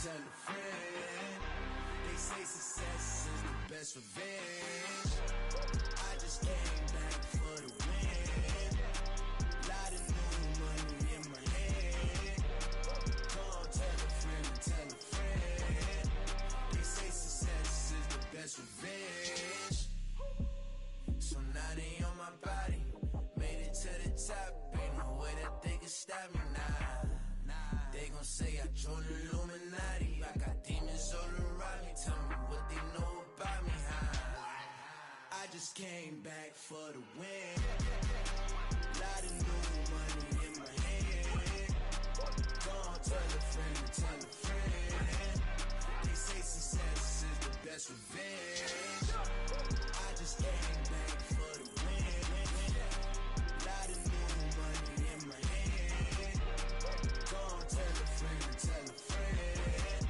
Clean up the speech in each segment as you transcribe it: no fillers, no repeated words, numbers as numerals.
tell a friend. They say success is the best revenge. I just came back for the win. Lot of new money in my hand. Go tell a friend and tell a friend. They say success is the best revenge. So now they on my body. Made it to the top. Ain't no way that they can stop me now. They gon' say I joined the Illuminati. I got demons all around me. Tell me what they know about me, huh? I just came back for the win. Lot of new money in my hand. Go on, tell a friend and tell a friend. They say success is the best revenge. I just came back for the win. Lot of new money in my hand. Go on, tell a friend and tell a friend.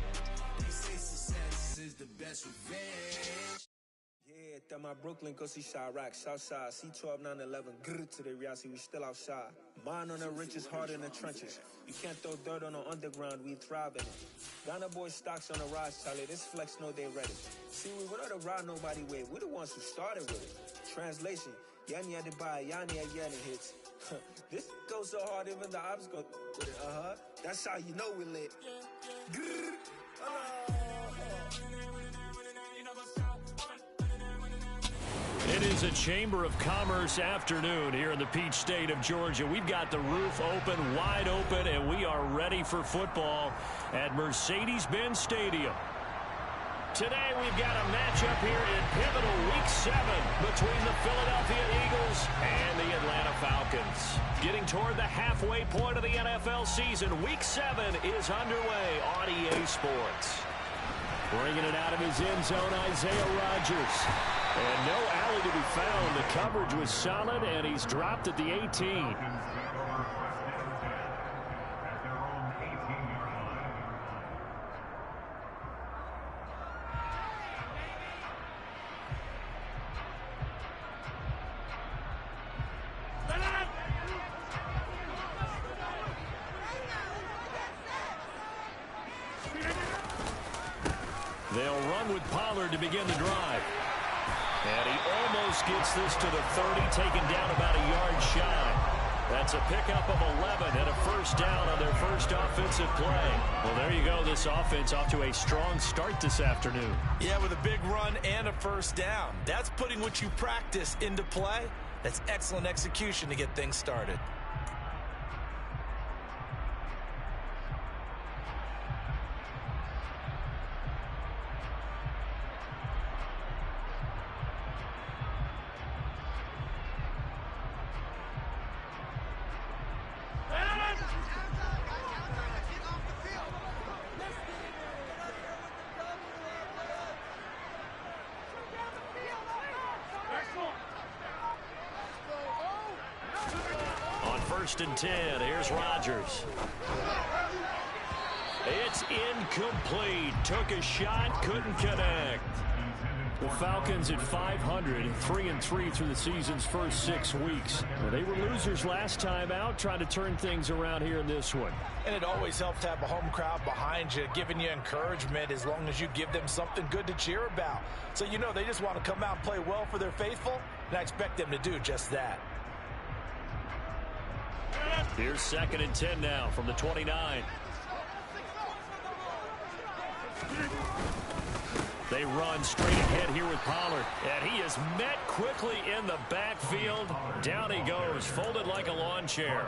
They say success is the best revenge. Yeah, that my Brooklyn, go see Chirac, Southside, C12, 911, grrr to the Riasi, we still outside. Mine on the riches, hard in the trenches. You can't throw dirt on the underground, we thrive in it. Ghana boys stocks on the rise, Charlie, this flex know they ready. See, we don't the ride nobody with, we the ones who started with it. Translation, Yani had to buy, Yani had Yani hits. This goes so hard, even the ops go with it, That's how you know we lit. Grrr, It is a Chamber of Commerce afternoon here in the Peach State of Georgia. We've got the roof open, wide open, and we are ready for football at Mercedes-Benz Stadium. Today we've got a matchup here in pivotal Week 7 between the Philadelphia Eagles and the Atlanta Falcons. Getting toward the halfway point of the NFL season, Week 7 is underway on EA Sports. Bringing it out of his end zone, Isaiah Rodgers. And no alley to be found. The coverage was solid, and he's dropped at the 18. They'll run with Pollard to begin the drive. And he almost gets this to the 30, taken down about a yard shy. That's a pickup of 11 and a first down on their first offensive play. Well, there you go. This offense off to a strong start this afternoon. Yeah, with a big run and a first down. That's putting what you practice into play. That's excellent execution to get things started. First and 10. Here's Rodgers. It's incomplete. Took a shot, couldn't connect. The Falcons at 500, 3-3 through the season's first 6 weeks. Well, they were losers last time out, trying to turn things around here in this one. And it always helps to have a home crowd behind you, giving you encouragement as long as you give them something good to cheer about. So you know they just want to come out and play well for their faithful, and I expect them to do just that. Here's 2nd and 10 now from the 29. They run straight ahead here with Pollard. And he is met quickly in the backfield. Down he goes, folded like a lawn chair.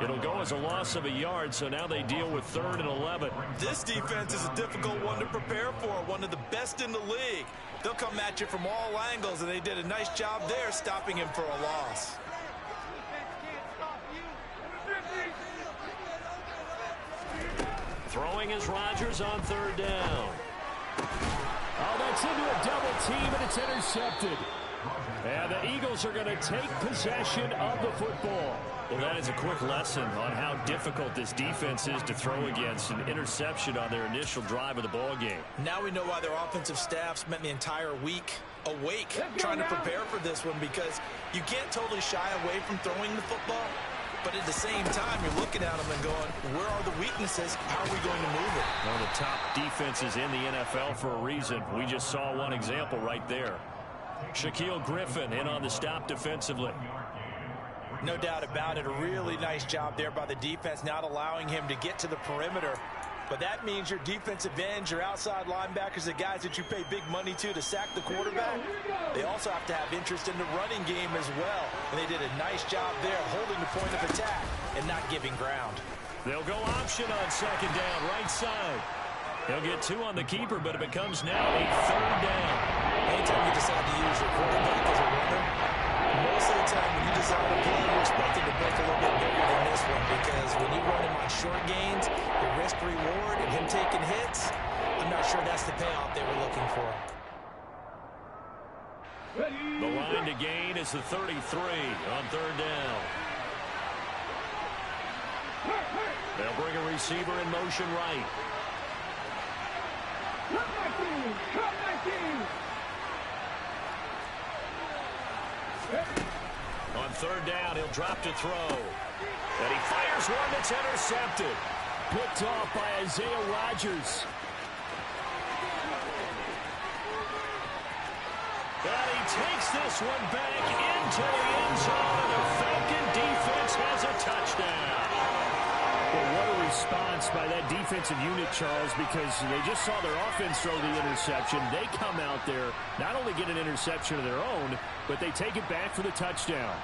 It'll go as a loss of a yard, so now they deal with 3rd and 11. This defense is a difficult one to prepare for, one of the best in the league. They'll come at you from all angles, and they did a nice job there stopping him for a loss. Throwing is Rodgers on 3rd down. Oh, that's into a double team, and it's intercepted. And the Eagles are going to take possession of the football. Well, that is a quick lesson on how difficult this defense is to throw against. An interception on their initial drive of the ball game. Now we know why their offensive staff spent the entire week awake trying to prepare for this one, because you can't totally shy away from throwing the football. But at the same time, you're looking at them and going, where are the weaknesses? How are we going to move it? One of the top defenses in the NFL for a reason. We just saw one example right there. Shaquille Griffin in on the stop defensively. No doubt about it. A really nice job there by the defense, not allowing him to get to the perimeter. But that means your defensive ends, your outside linebackers, the guys that you pay big money to sack the quarterback, they also have to have interest in the running game as well. And they did a nice job there holding the point of attack and not giving ground. They'll go option on second down, right side. They'll get 2 on the keeper, but it becomes now a 3rd down. Anytime you decide to use your quarterback as a runner, most of the time when you decide to play, you're expecting to break a little bit bigger than this one, because when you run him on short gains, the risk-reward and him taking hits, I'm not sure that's the payoff they were looking for. The line to gain is the 33 on 3rd down. They'll bring a receiver in motion right. Cut my team! On 3rd down, he'll drop to throw. And he fires one that's intercepted. Picked off by Isaiah Rodgers. And he takes this one back into the end zone, and the Falcon defense has a touchdown. Well, what a response by that defensive unit, Charles, because they just saw their offense throw the interception. They come out there, not only get an interception of their own, but they take it back for the touchdown.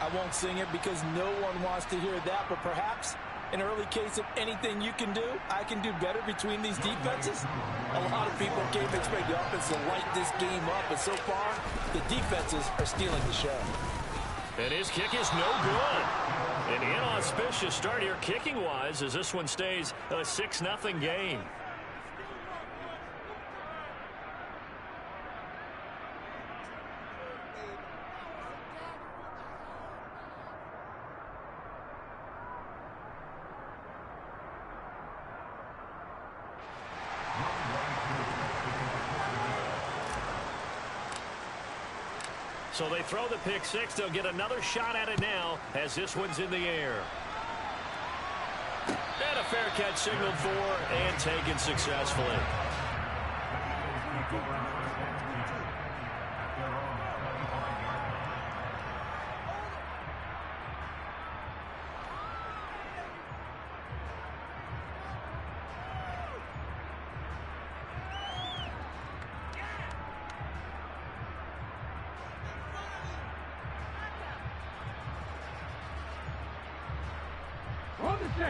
I won't sing it because no one wants to hear that, but perhaps an early case of anything you can do, I can do better between these defenses. A lot of people came to expect the offense to light this game up, but so far, the defenses are stealing the show. And his kick is no good. An inauspicious start here kicking-wise as this one stays a 6-0 game. So they throw the pick six. They'll get another shot at it now as this one's in the air. And a fair catch signaled for and taken successfully.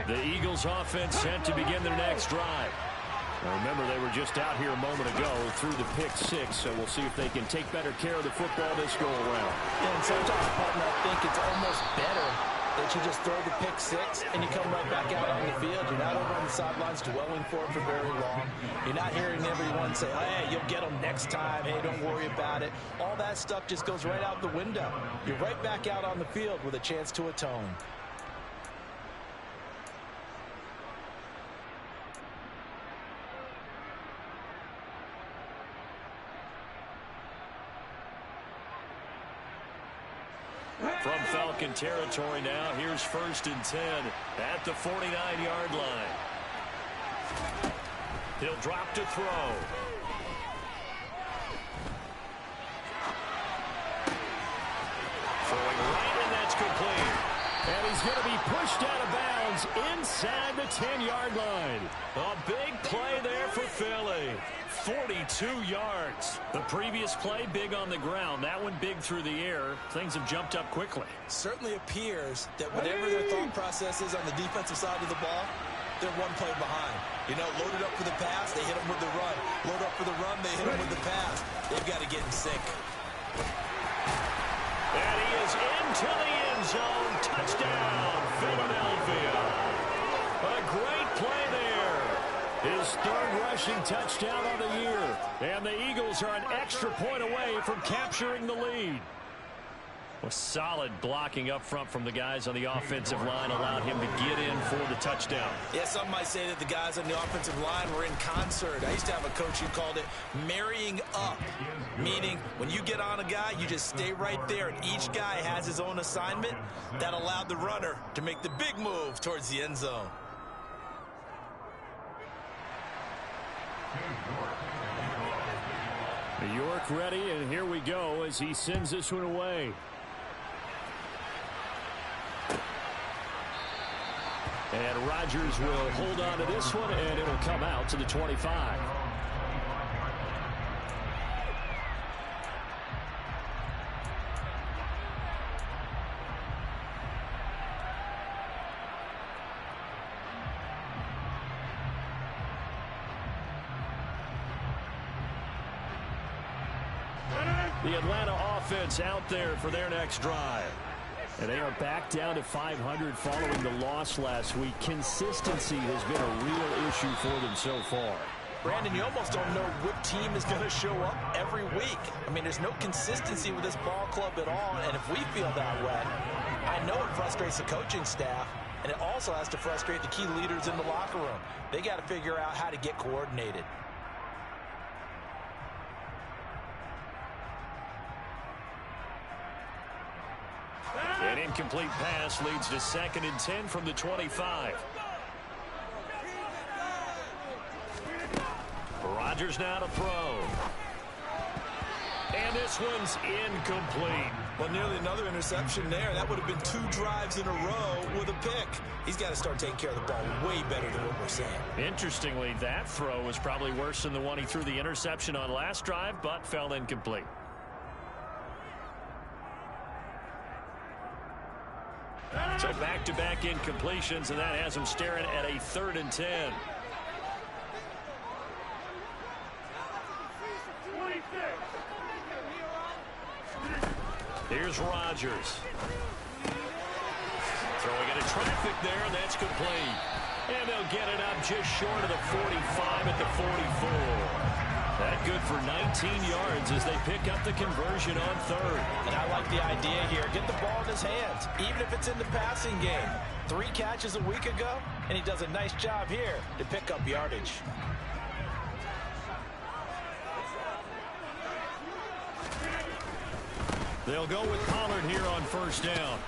The Eagles offense set to begin their next drive. Now remember, they were just out here a moment ago through the pick six, so we'll see if they can take better care of the football this go around. Yeah, and sometimes, partner, I think it's almost better that you just throw the pick six and you come right back out on the field. You're not over on the sidelines dwelling for it for very long. You're not hearing everyone say, hey, you'll get them next time. Hey, don't worry about it. All that stuff just goes right out the window. You're right back out on the field with a chance to atone. From Falcon territory now, here's 1st and 10 at the 49-yard line. He'll drop to throw. Throwing right, and that's complete. And he's going to be pushed out of bounds inside the 10-yard line. A big play there for Philly. 42 yards. The previous play, big on the ground. That one big through the air. Things have jumped up quickly. Certainly appears that whatever their thought process is on the defensive side of the ball, they're one play behind. You know, loaded up for the pass, they hit them with the run. Load up for the run, they hit them with the pass. They've got to get in sync. And he is into the end zone. Touchdown, Philadelphia. A great play there. His 3rd rushing touchdown of the year. And the Eagles are an extra point away from capturing the lead. Well, solid blocking up front from the guys on the offensive line allowed him to get in for the touchdown. Yeah, some might say that the guys on the offensive line were in concert. I used to have a coach who called it marrying up, meaning when you get on a guy, you just stay right there, and each guy has his own assignment. That allowed the runner to make the big move towards the end zone. York ready, and here we go as he sends this one away. And Rodgers will hold on to this one, and it'll come out to the 25. The Atlanta offense out there for their next drive. And they are back down to 500 following the loss last week. Consistency has been a real issue for them so far. Brandon, you almost don't know what team is going to show up every week. I mean, there's no consistency with this ball club at all, and if we feel that way, I know it frustrates the coaching staff, and it also has to frustrate the key leaders in the locker room. They got to figure out how to get coordinated. An incomplete pass leads to 2nd and 10 from the 25. Rodgers now to throw. And this one's incomplete. Well, nearly another interception there. That would have been 2 drives in a row with a pick. He's got to start taking care of the ball way better than what we're saying. Interestingly, that throw was probably worse than the one he threw the interception on last drive, but fell incomplete. So back-to-back incompletions, and that has him staring at a 3rd and 10. Here's Rodgers. Throwing into traffic there, and that's complete. And they'll get it up just short of the 45 at the 44. That good for 19 yards as they pick up the conversion on 3rd. And I like the idea here. Get the ball in his hands, even if it's in the passing game. 3 catches a week ago, and he does a nice job here to pick up yardage. They'll go with Pollard here on 1st down.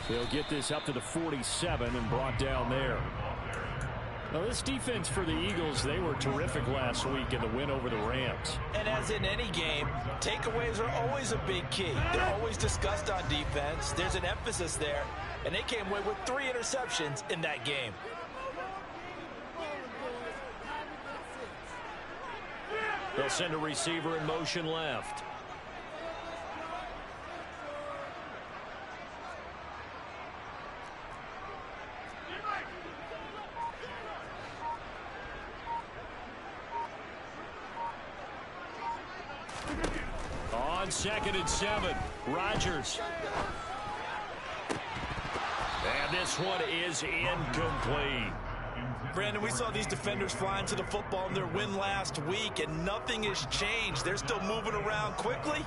They'll get this up to the 47 and brought down there. Now, this defense for the Eagles, they were terrific last week in the win over the Rams. And as in any game, takeaways are always a big key. They're always discussed on defense. There's an emphasis there, and they came away with 3 interceptions in that game. They'll send a receiver in motion left. On 2nd and 7, Rodgers. And this one is incomplete. Brandon, we saw these defenders flying to the football in their win last week, and nothing has changed. They're still moving around quickly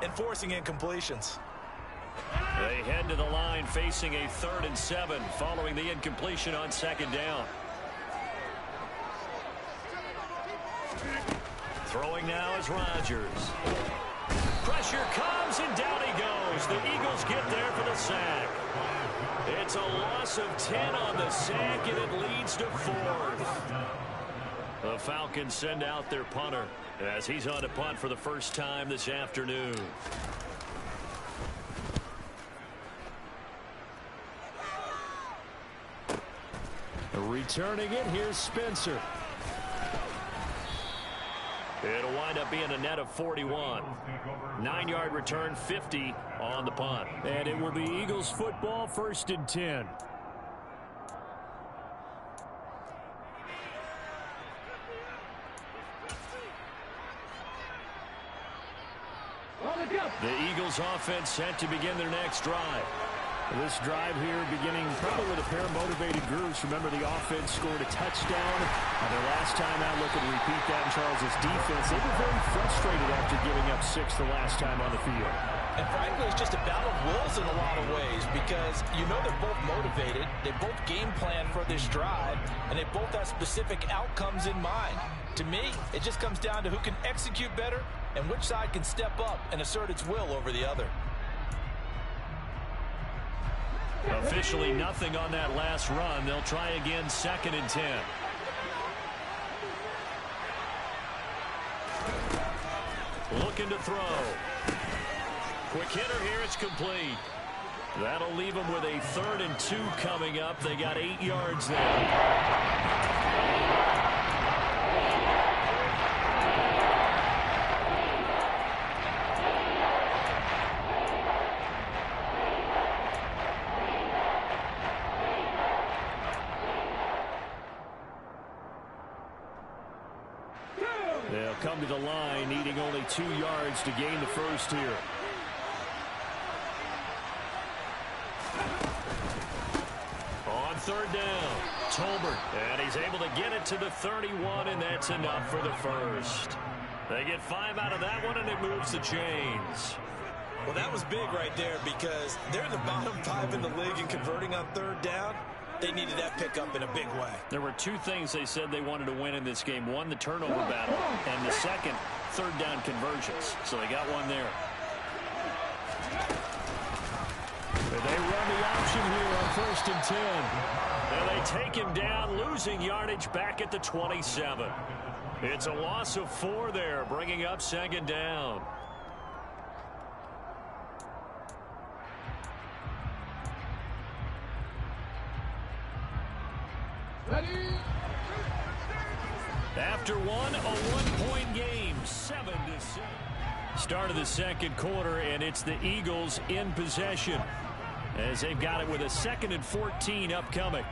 and forcing incompletions. They head to the line facing a 3rd and 7 following the incompletion on 2nd down. Throwing now is Rodgers. Pressure comes, and down he goes. The Eagles get there for the sack. It's a loss of 10 on the sack, and it leads to 4th. The Falcons send out their punter as he's on to punt for the first time this afternoon. Returning it, here's Spencer. It'll wind up being a net of 41. 9-yard return, 50 on the punt. And it will be Eagles football, 1st and 10. The Eagles offense set to begin their next drive. This drive here beginning probably with a pair of motivated groups. Remember, the offense scored a touchdown on their last time out. Looking to repeat that in Charles' defense. They were very frustrated after giving up 6 the last time on the field. And frankly, it's just a battle of wills in a lot of ways because you know they're both motivated, they both game plan for this drive, and they both have specific outcomes in mind. To me, it just comes down to who can execute better and which side can step up and assert its will over the other. Officially nothing on that last run. They'll try again, 2nd and 10. Looking to throw. Quick hitter here, it's complete. That'll leave them with a 3rd and 2 coming up. They got 8 yards there. They'll come to the line, needing only 2 yards to gain the first here. On 3rd down, Tolbert, and he's able to get it to the 31, and that's enough for the first. They get 5 out of that one, and it moves the chains. Well, that was big right there because they're in the bottom 5 in the league in converting on 3rd down. They needed that pickup in a big way. There were 2 things they said they wanted to win in this game. One, the turnover battle, and the second, 3rd down conversions. So they got one there. But they run the option here on 1st and 10. And they take him down, losing yardage back at the 27. It's a loss of 4 there, bringing up 2nd down. After one, a 1-point game, 7-6. Start of the 2nd quarter, and it's the Eagles in possession as they've got it with a 2nd and 14 upcoming.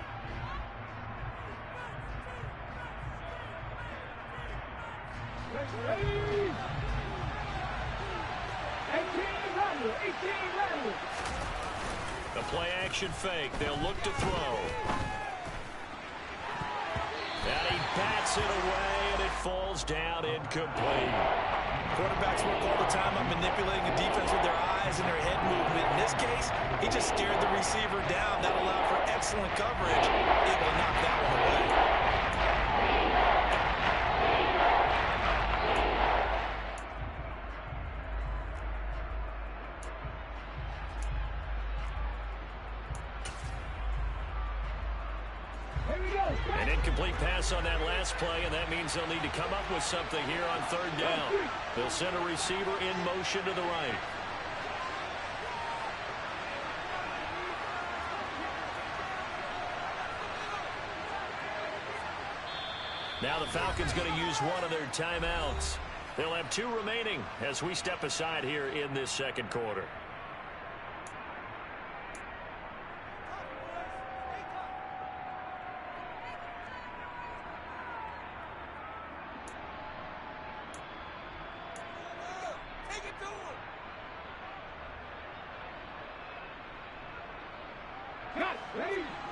The play action fake. They'll look to throw. And he bats it away, and it falls down incomplete. Quarterbacks work all the time on manipulating a defense with their eyes and their head movement. In this case, he just stared the receiver down. That allowed for excellent coverage, able to knock that one away. An incomplete pass on that last play, and that means they'll need to come up with something here on 3rd down. They'll send a receiver in motion to the right. Now the Falcons going to use one of their timeouts. They'll have 2 remaining as we step aside here in this 2nd quarter.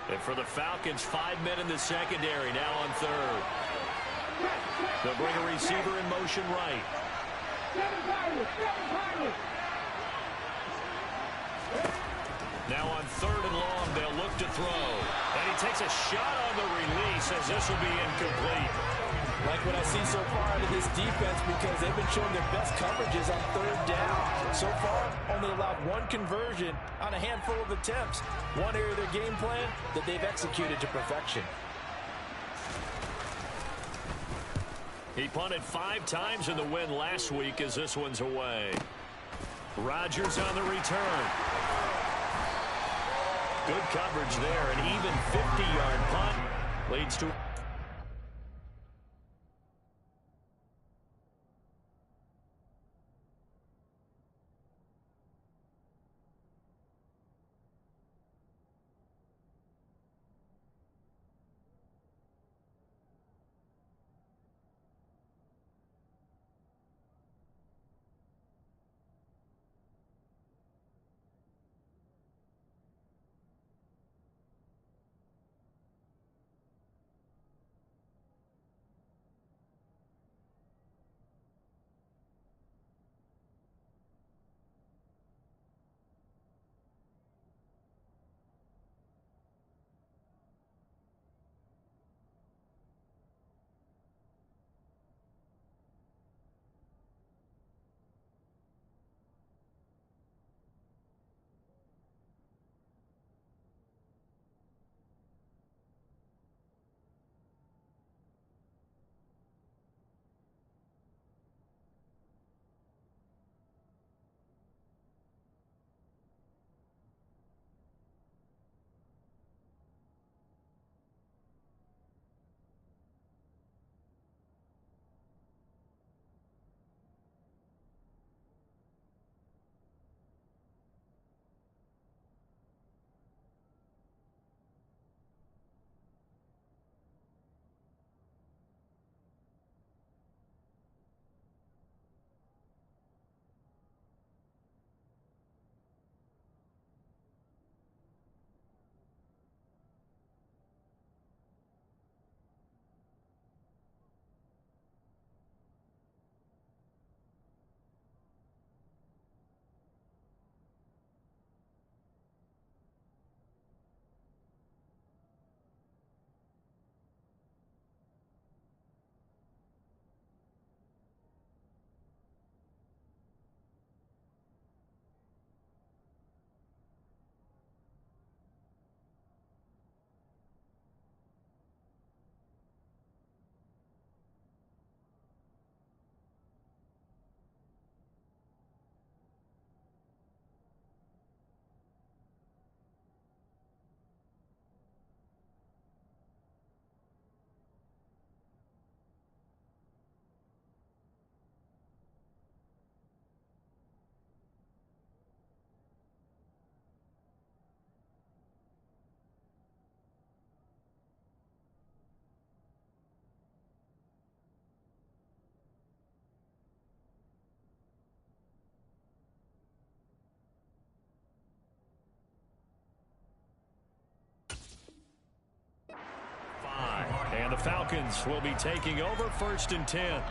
And for the Falcons, 5 men in the secondary, now on 3rd. They'll bring a receiver in motion right. Now on 3rd and long, they'll look to throw. And he takes a shot on the release as this will be incomplete. Like what I see so far out of this defense because they've been showing their best coverages on 3rd down. So far, only allowed 1 conversion on a handful of attempts. One area of their game plan that they've executed to perfection. He punted 5 times in the win last week as this one's away. Rodgers on the return. Good coverage there. An even 50-yard punt leads to... And the Falcons will be taking over 1st and 10.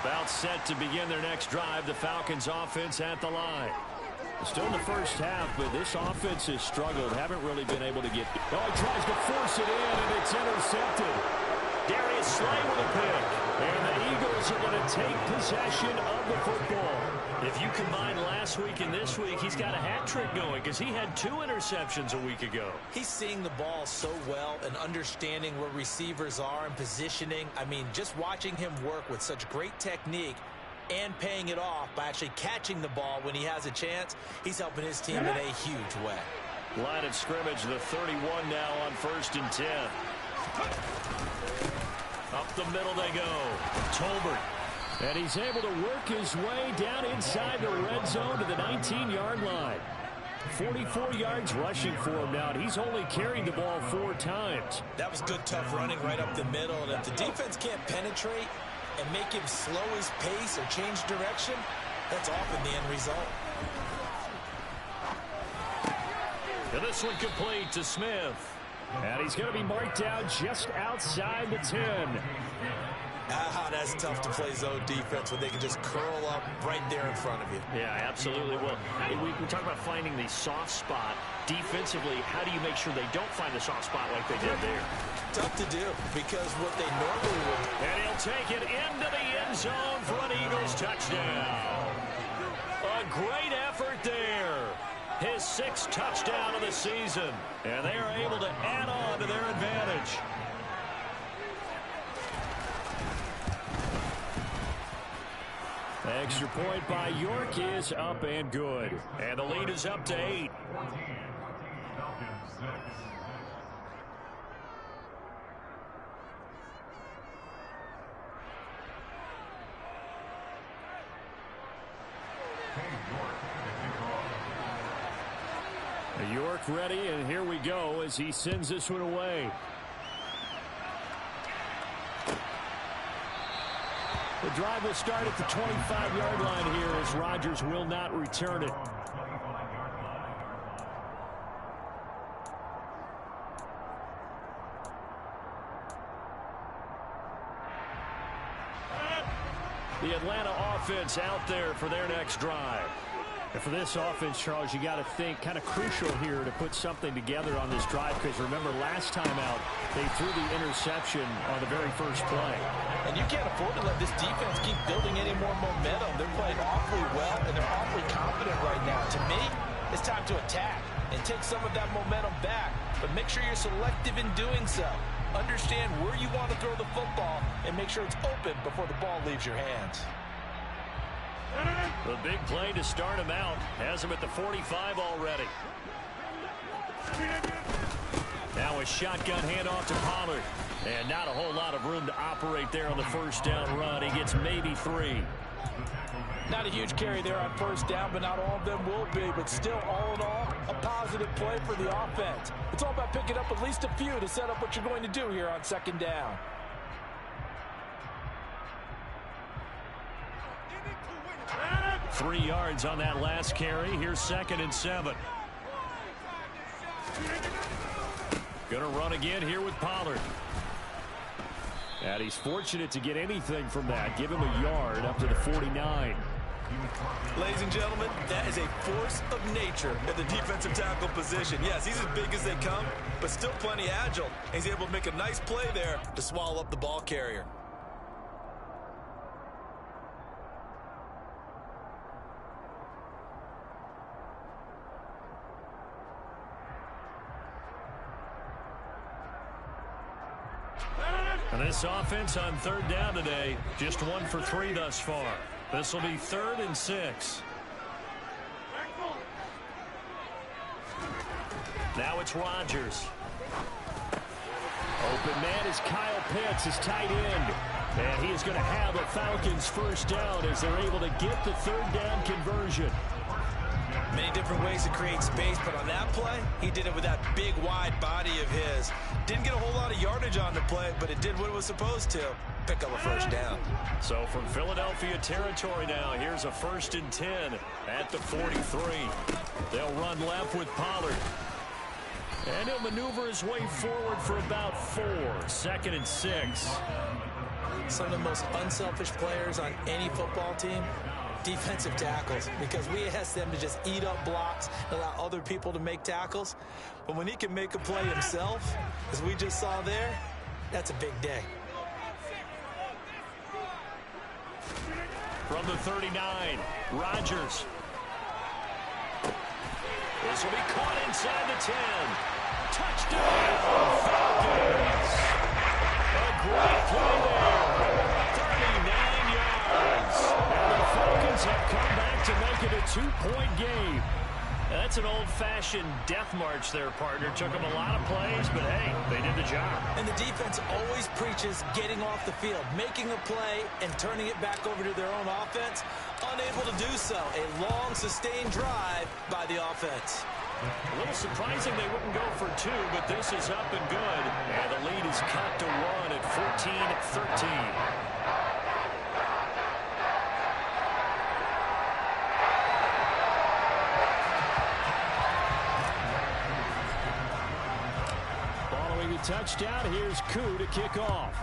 About set to begin their next drive. The Falcons offense at the line. Still in the first half, but this offense has struggled. Haven't really been able to get... Oh, he tries to force it in, and it's intercepted. Darius Slay with a pick. And the Eagles are going to take possession of the football. If you combine last week and this week, he's got a hat trick going because he had 2 interceptions a week ago. He's seeing the ball so well and understanding where receivers are and positioning. I mean, just watching him work with such great technique and paying it off by actually catching the ball when he has a chance, he's helping his team in a huge way. Line of scrimmage, the 31 now on 1st and 10. Up the middle they go. Tolbert. And he's able to work his way down inside the red zone to the 19-yard line. 44 yards rushing for him now, and he's only carried the ball 4 times. That was good, tough running right up the middle. And if the defense can't penetrate and make him slow his pace or change direction, that's often the end result. And this one complete to Smith. And he's going to be marked down just outside the 10. That's tough to play zone defense when they can just curl up right there in front of you. Yeah, absolutely. Well, we talk about finding the soft spot. Defensively, how do you make sure they don't find the soft spot like they did there? Tough to do because what they normally would. And he'll take it into the end zone for an Eagles touchdown. A great effort there. His 6th touchdown of the season. And they are able to add on to their advantage. Extra point by York is up and good. And the lead is up to 8. York ready, and here we go as he sends this one away. The drive will start at the 25-yard line here as Rodgers will not return it. The Atlanta offense out there for their next drive. And for this offense, Charles, you got to think kind of crucial here to put something together on this drive because remember last time out they threw the interception on the very first play. And you can't afford to let this defense keep building any more momentum. They're playing awfully well and they're awfully confident right now. To me, it's time to attack and take some of that momentum back, but make sure you're selective in doing so. Understand where you want to throw the football and make sure it's open before the ball leaves your hands. The big play to start him out. Has him at the 45 already. Now a shotgun handoff to Pollard. And not a whole lot of room to operate there on the first down run. He gets maybe 3. Not a huge carry there on first down, but not all of them will be. But still, all in all, a positive play for the offense. It's all about picking up at least a few to set up what you're going to do here on second down. Three yards on that last carry. Here's 2nd and 7. Gonna run again here with Pollard. And he's fortunate to get anything from that. Give him a yard up to the 49. Ladies and gentlemen, that is a force of nature at the defensive tackle position. Yes, he's as big as they come, but still plenty agile. He's able to make a nice play there to swallow up the ball carrier. And this offense on third down today, just 1 for 3 thus far. This will be 3rd and 6. Now it's Rodgers. Open man is Kyle Pitts, his tight end. And he is going to have a Falcons first down as they're able to get the 3rd down conversion. Many different ways to create space, but on that play, he did it with that big, wide body of his. Didn't get a whole lot of yardage on the play, but it did what it was supposed to. Pick up a first down. So from Philadelphia territory now, here's a 1st and 10 at the 43. They'll run left with Pollard. And he'll maneuver his way forward for about 4. 2nd and 6. Some of the most unselfish players on any football team, defensive tackles, because we ask them to just eat up blocks and allow other people to make tackles. But when he can make a play himself, as we just saw there, that's a big day. From the 39, Rodgers. This will be caught inside the 10. Touchdown, Falcons. A great play there. 39 yards. And the Falcons have come back to make it a 2-point game. That's an old-fashioned death march there, partner. Took them a lot of plays, but hey, they did the job. And the defense always preaches getting off the field, making a play and turning it back over to their own offense. Unable to do so. A long, sustained drive by the offense. A little surprising they wouldn't go for 2, but this is up and good. And the lead is cut to 1 at 14-13. Touchdown. Here's Koo to kick off.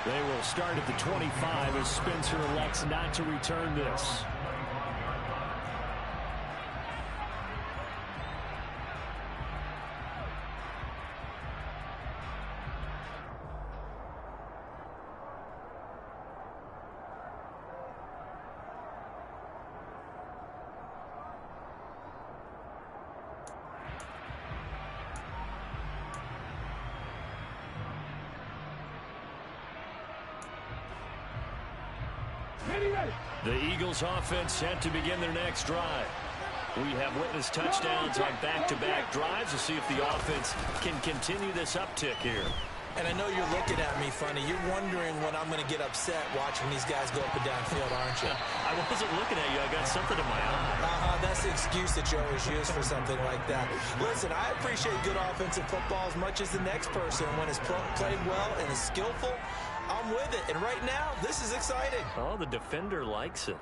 They will start at the 25 as Spencer elects not to return this. The Eagles offense set to begin their next drive. We have witnessed touchdowns on back-to-back drives to see if the offense can continue this uptick here. And I know you're looking at me funny. You're wondering when I'm going to get upset watching these guys go up and down field, aren't you? I wasn't looking at you. I got something in my eye. That's the excuse that you always use for something like that. Listen, I appreciate good offensive football as much as the next person. When it's played well and is skillful, I'm with it. And right now, this is exciting. Oh, the defender likes it.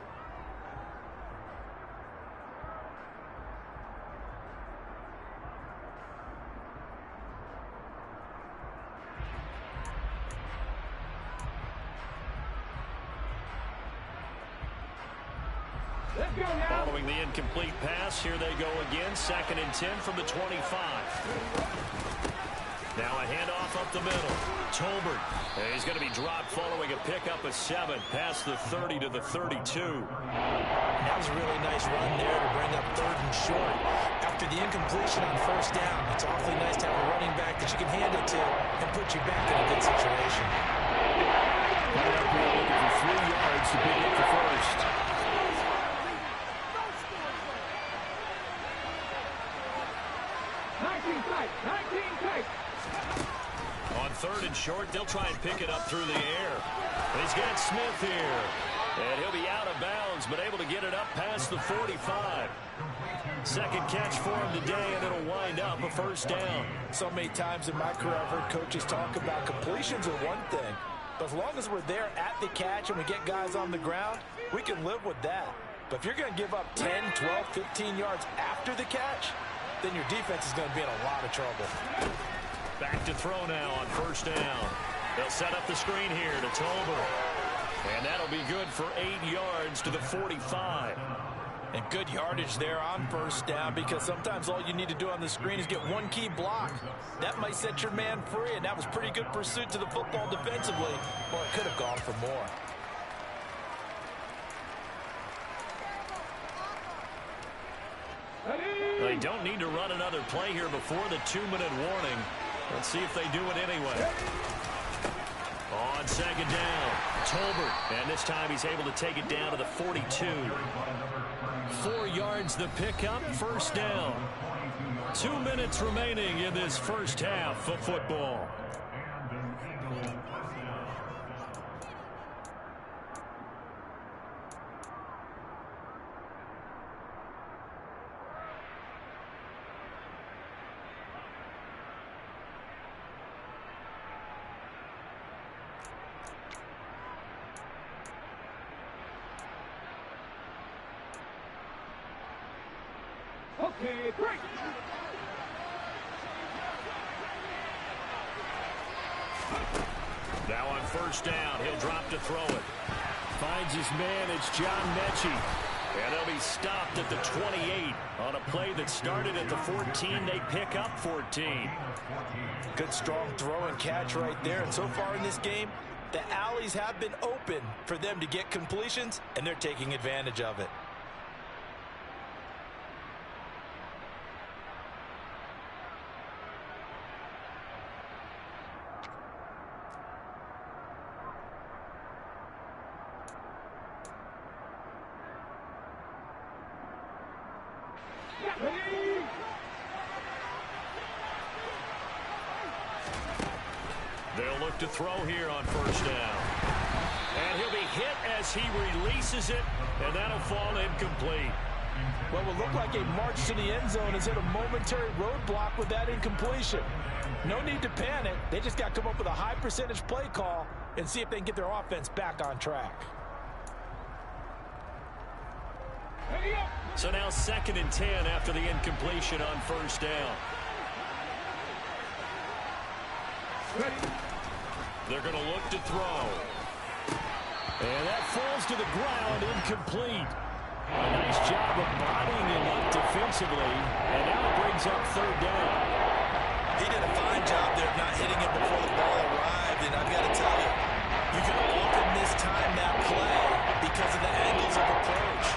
Following the incomplete pass, here they go again. 2nd and 10 from the 25. Now a handoff up the middle. Tolbert. He's going to be dropped following a pickup of 7 past the 30 to the 32. That was a really nice run there to bring up 3rd and short. After the incompletion on 1st down, it's awfully nice to have a running back that you can hand it to and put you back in a good situation. Coming up here looking for 3 yards to pick up the first. On 3rd and short, they'll try and pick it up through the air. He's got Smith here. And he'll be out of bounds, but able to get it up past the 45. Second catch for him today, and it'll wind up a 1st down. So many times in my career, I've heard coaches talk about completions are one thing. But as long as we're there at the catch and we get guys on the ground, we can live with that. But if you're going to give up 10, 12, 15 yards after the catch, then your defense is going to be in a lot of trouble. Back to throw now on 1st down. They'll set up the screen here to Tolbert. And that'll be good for 8 yards to the 45. And good yardage there on 1st down, because sometimes all you need to do on the screen is get one key block. That might set your man free, and that was pretty good pursuit to the football defensively. Well, it could have gone for more. They don't need to run another play here before the 2-minute warning. Let's see if they do it anyway. On 2nd down, Tolbert. And this time he's able to take it down to the 42. 4 yards the pickup, 1st down. 2 minutes remaining in this 1st half of football. Okay, break. Now on first down, he'll drop to throw it. Finds his man, it's John Mechie. And they'll be stopped at the 28 on a play that started at the 14. They pick up 14. Good strong throw and catch right there. And so far in this game, the alleys have been open for them to get completions, and they're taking advantage of it. They'll look to throw here on first down. And he'll be hit as he releases it, and that'll fall incomplete. What will look like a march to the end zone has hit a momentary roadblock with that incompletion. No need to panic. They just got to come up with a high percentage play call and see if they can get their offense back on track. So now 2nd and 10 after the incompletion on first down. They're going to look to throw. And that falls to the ground, incomplete. A nice job of bodying him up defensively, and now it brings up 3rd down. He did a fine job there of not hitting it before the ball arrived, and I've got to tell you, you can often mistime that play because of the angles of approach.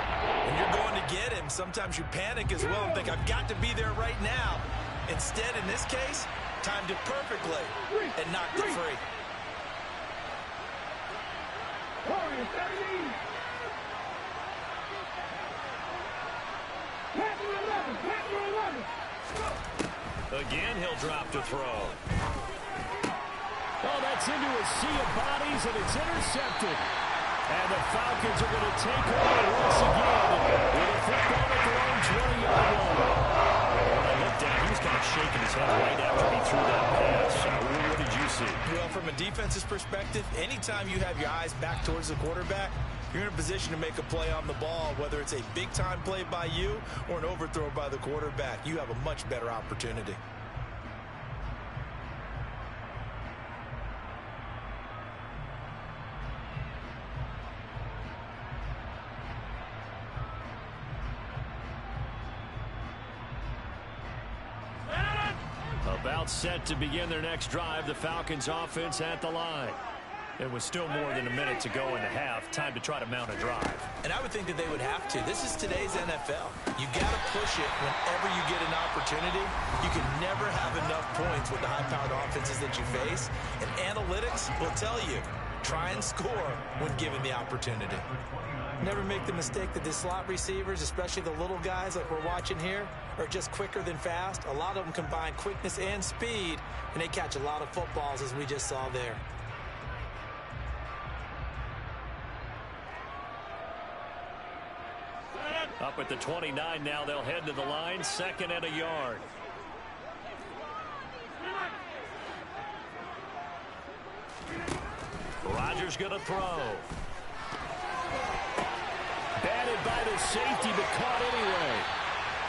When you're going to get him, sometimes you panic as well and think, I've got to be there right now. Instead, in this case, timed it perfectly and knocked it free. Again, he'll drop to throw. Oh, that's into a sea of bodies, and it's intercepted. And the Falcons are going to take over once again with a football at their own 20-yard line. When I looked down, he was kind of shaking his head right after he threw that pass. What did you see? Well, from a defense's perspective, anytime you have your eyes back towards the quarterback, you're in a position to make a play on the ball, whether it's a big-time play by you or an overthrow by the quarterback. You have a much better opportunity. About set to begin their next drive, the Falcons offense at the line. It was still more than a minute to go in the half. Time to try to mount a drive. And I would think that they would have to. This is today's NFL. You got to push it whenever you get an opportunity. You can never have enough points with the high-powered offenses that you face. And analytics will tell you, try and score when given the opportunity. Never make the mistake that the slot receivers, especially the little guys like we're watching here, are just quicker than fast. A lot of them combine quickness and speed, and they catch a lot of footballs, as we just saw there. Up at the 29 now, they'll head to the line, 2nd and a yard. Rodgers going to throw. Batted by the safety, but caught anyway.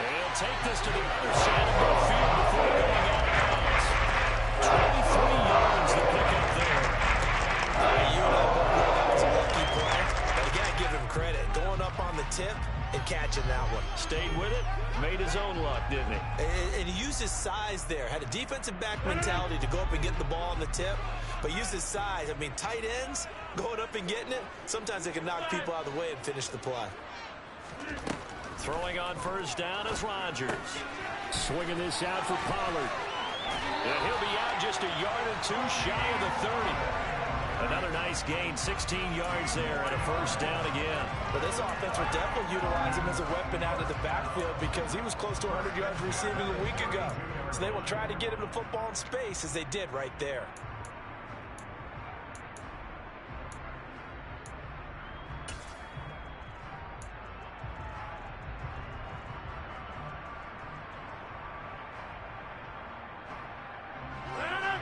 And he'll take this to the other side of the field before going out of bounds. 23 yards to pick up there. You know that was a lucky play. But again, give him credit. Going up on the tip and catching that one. Stayed with it, made his own luck, didn't he? And he used his size there. Had a defensive back mentality to go up and get the ball on the tip, but used his size. I mean, tight ends going up and getting it, sometimes they can knock people out of the way and finish the play. Throwing on first down is Rodgers. Swinging this out for Pollard. And he'll be out just a yard or two shy of the 30. Another nice gain, 16 yards there, and a first down again. But this offense would definitely utilize him as a weapon out of the backfield because he was close to 100 yards receiving a week ago. So they will try to get him the football in space as they did right there.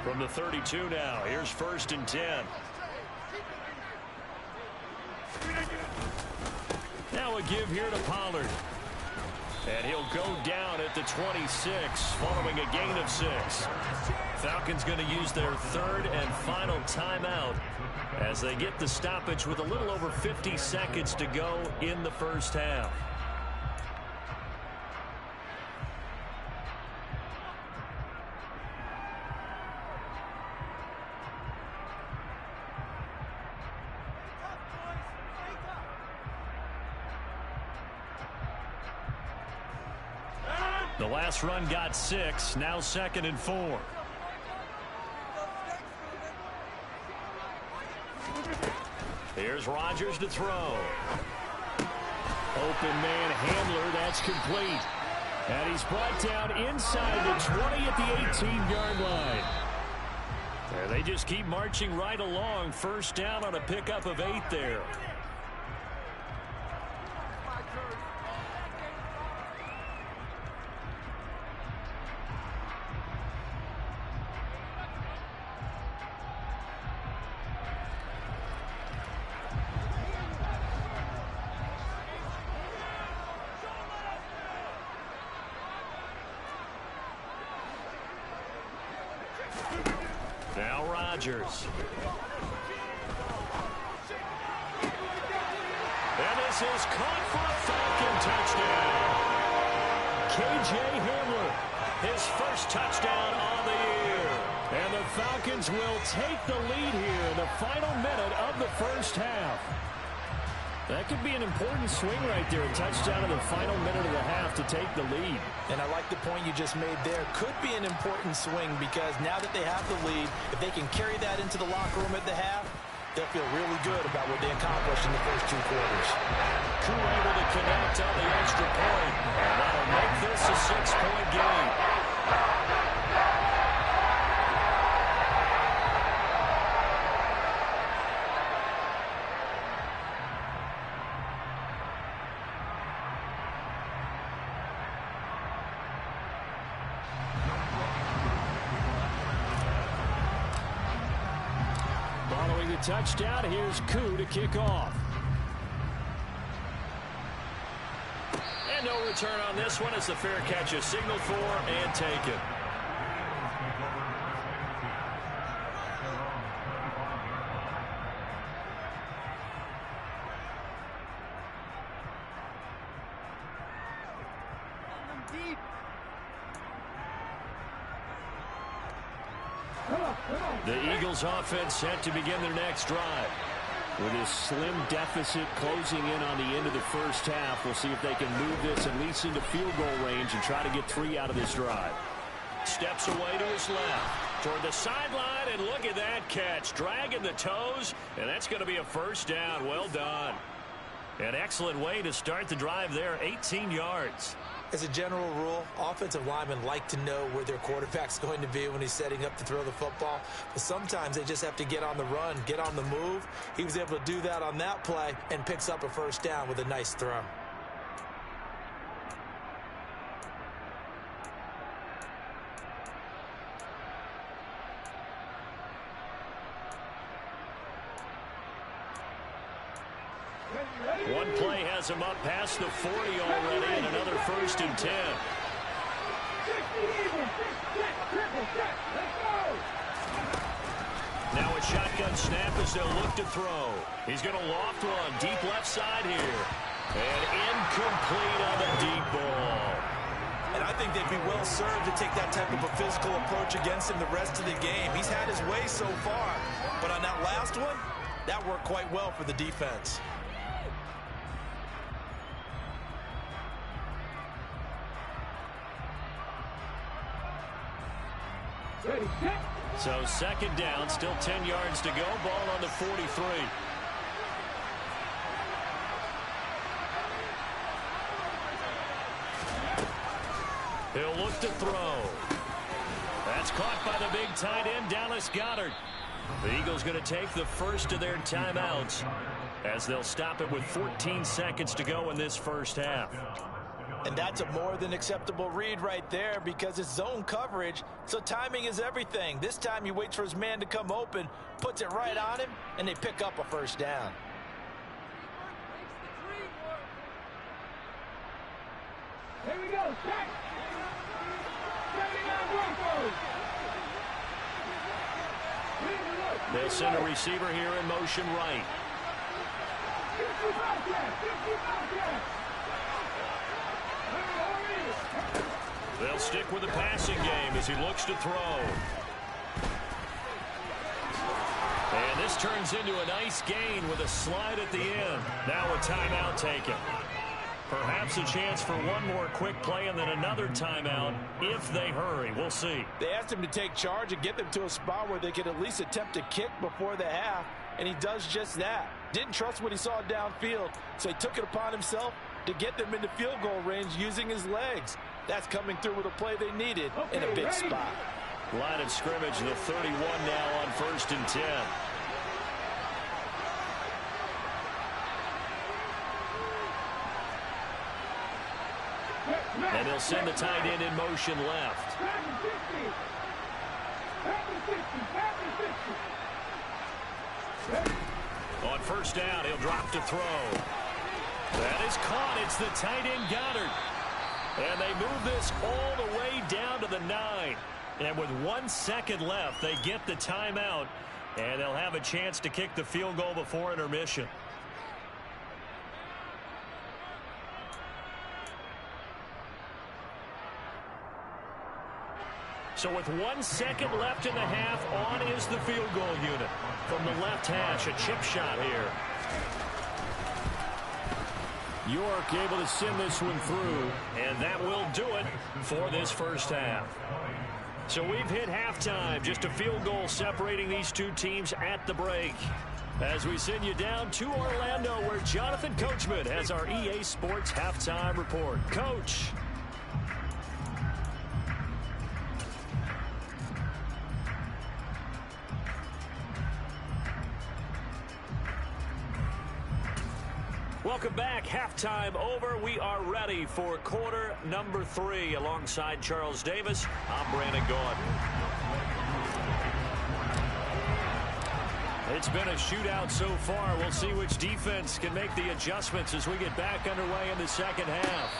From the 32 now, here's 1st and 10. Now a give here to Pollard. And he'll go down at the 26 following a gain of 6. Falcons going to use their third and final timeout as they get the stoppage with a little over 50 seconds to go in the first half. The last run got 6, now 2nd and 4. Here's Rodgers to throw. Open man Handler, that's complete. And he's brought down inside the 20 at the 18-yard line. There, they just keep marching right along. First down on a pickup of 8 there. Now Rodgers. And this is caught for a Falcon touchdown. K.J. Handler, his first touchdown on the year. And the Falcons will take the lead here in the final minute of the first half. That could be an important swing right there, a touchdown in the final minute of the half to take the lead. And I like the point you just made there. Could be an important swing because now that they have the lead, if they can carry that into the locker room at the half, they'll feel really good about what they accomplished in the first 2 quarters. Koo able to connect on the extra point, and that'll make this a 6-point game. Following the touchdown, here's Koo to kick off. And no return on this one as the fair catch is signaled for and taken. The Eagles offense set to begin their next drive. With this slim deficit closing in on the end of the first half, we'll see if they can move this at least into field goal range and try to get 3 out of this drive. Steps away to his left, toward the sideline, and look at that catch. Dragging the toes, and that's going to be a first down. Well done. An excellent way to start the drive there, 18 yards. As a general rule, offensive linemen like to know where their quarterback's going to be when he's setting up to throw the football. But sometimes they just have to get on the run, get on the move. He was able to do that on that play and picks up a first down with a nice throw. One play has him up past the 40 already, and another 1st and 10. Now a shotgun snap as they'll look to throw. He's going to loft one deep left side here. And incomplete on the deep ball. And I think they'd be well served to take that type of a physical approach against him the rest of the game. He's had his way so far. But on that last one, that worked quite well for the defense. So 2nd down, still 10 yards to go. Ball on the 43. He'll look to throw. That's caught by the big tight end, Dallas Goedert. The Eagles going to take the first of their timeouts as they'll stop it with 14 seconds to go in this first half. And that's a more than acceptable read right there because it's zone coverage, so timing is everything. This time he waits for his man to come open, puts it right on him, and they pick up a first down. Here we go. Check. 79 Broncos. They'll send a receiver here in motion right. 55 yards. 55 yards. They'll stick with the passing game as he looks to throw. And this turns into a nice gain with a slide at the end. Now a timeout taken. Perhaps a chance for one more quick play and then another timeout if they hurry. We'll see. They asked him to take charge and get them to a spot where they could at least attempt a kick before the half, and he does just that. Didn't trust what he saw downfield, so he took it upon himself to get them into field goal range using his legs. That's coming through with a play they needed in a big spot. Line of scrimmage, the 31 now on 1st and 10. And he'll send the tight end in motion left. On 1st down, he'll drop to throw. That is caught. It's the tight end Goddard. And they move this all the way down to the 9. And with 1 second left, they get the timeout. And they'll have a chance to kick the field goal before intermission. So with 1 second left in the half, on is the field goal unit. From the left hash, a chip shot here. York able to send this one through, and that will do it for this first half. So we've hit halftime, just a field goal separating these two teams at the break. As we send you down to Orlando, where Jonathan Coachman has our EA Sports halftime report. Coach. Welcome back. Halftime over. We are ready for quarter number 3. Alongside Charles Davis, I'm Brandon Gaudin. It's been a shootout so far. We'll see which defense can make the adjustments as we get back underway in the second half.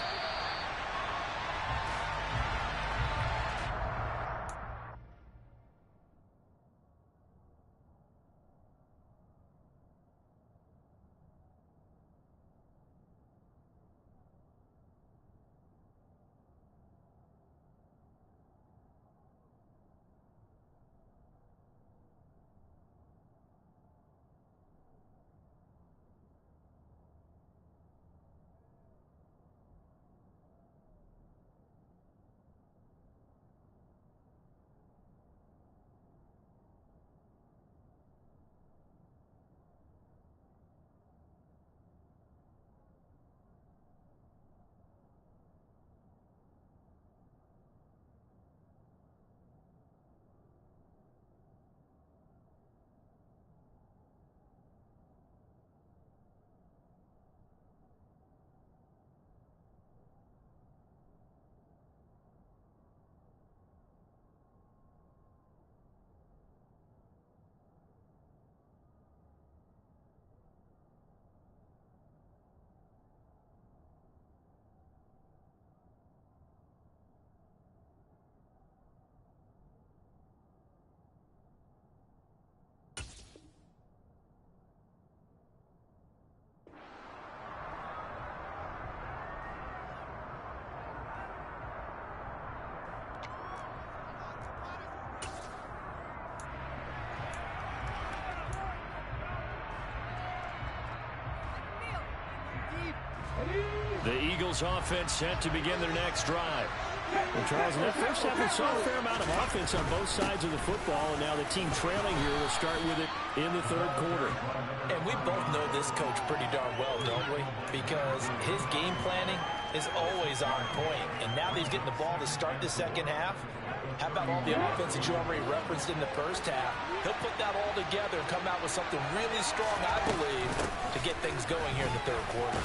The Eagles offense set to begin their next drive. Well, Charles, in that first half, we saw a fair amount of offense on both sides of the football, and now the team trailing here will start with it in the third quarter. And we both know this coach pretty darn well, don't we? Because his game planning is always on point. And now that he's getting the ball to start the second half, how about all the offense that you already referenced in the first half? He'll put that all together and come out with something really strong, I believe, to get things going here in the third quarter.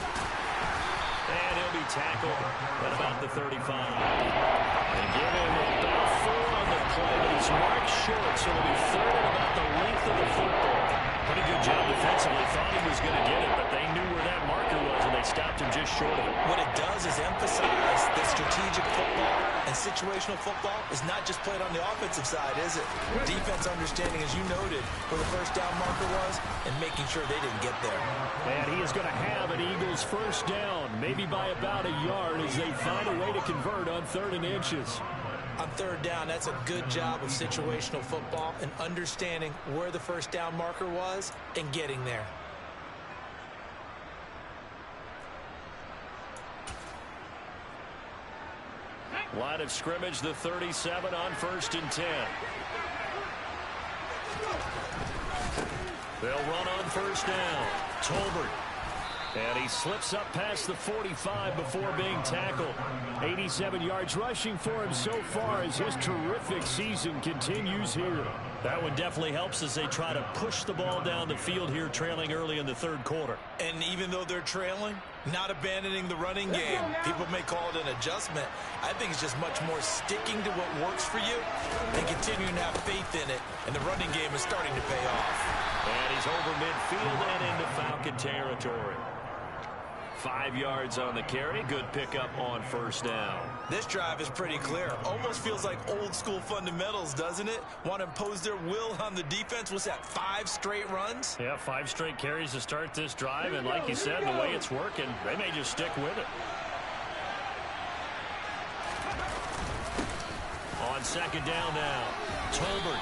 And he'll be tackled at about the 35. And give him about 4 on the play, but he's marked short, so it'll be third and about the length of the football. Pretty good job defensively. Thought he was going to get it, but they knew where that marker was, and they stopped him just short of it. What it does is emphasize this strategic football and situational football is not just played on the offensive side, is it? Defense understanding, as you noted, where the first down marker was and making sure they didn't get there. And he is going to have an Eagles first down, maybe by about a yard as they find a way to convert on 3rd and inches. On 3rd down, that's a good job of situational football and understanding where the first down marker was and getting there. Line of scrimmage, the 37 on 1st and 10. They'll run on 1st down. Tolbert. And he slips up past the 45 before being tackled. 87 yards rushing for him so far as his terrific season continues here. That one definitely helps as they try to push the ball down the field here, trailing early in the 3rd quarter. And even though they're trailing, not abandoning the running game. People may call it an adjustment. I think it's just much more sticking to what works for you and continuing to have faith in it. And the running game is starting to pay off. And he's over midfield and into Falcon territory. 5 yards on the carry. Good pickup on 1st down. This drive is pretty clear. Almost feels like old school fundamentals, doesn't it? Want to impose their will on the defense. What's that, 5 straight runs? Yeah, 5 straight carries to start this drive. And like you said, the way it's working, they may just stick with it. On 2nd down now, Tolbert.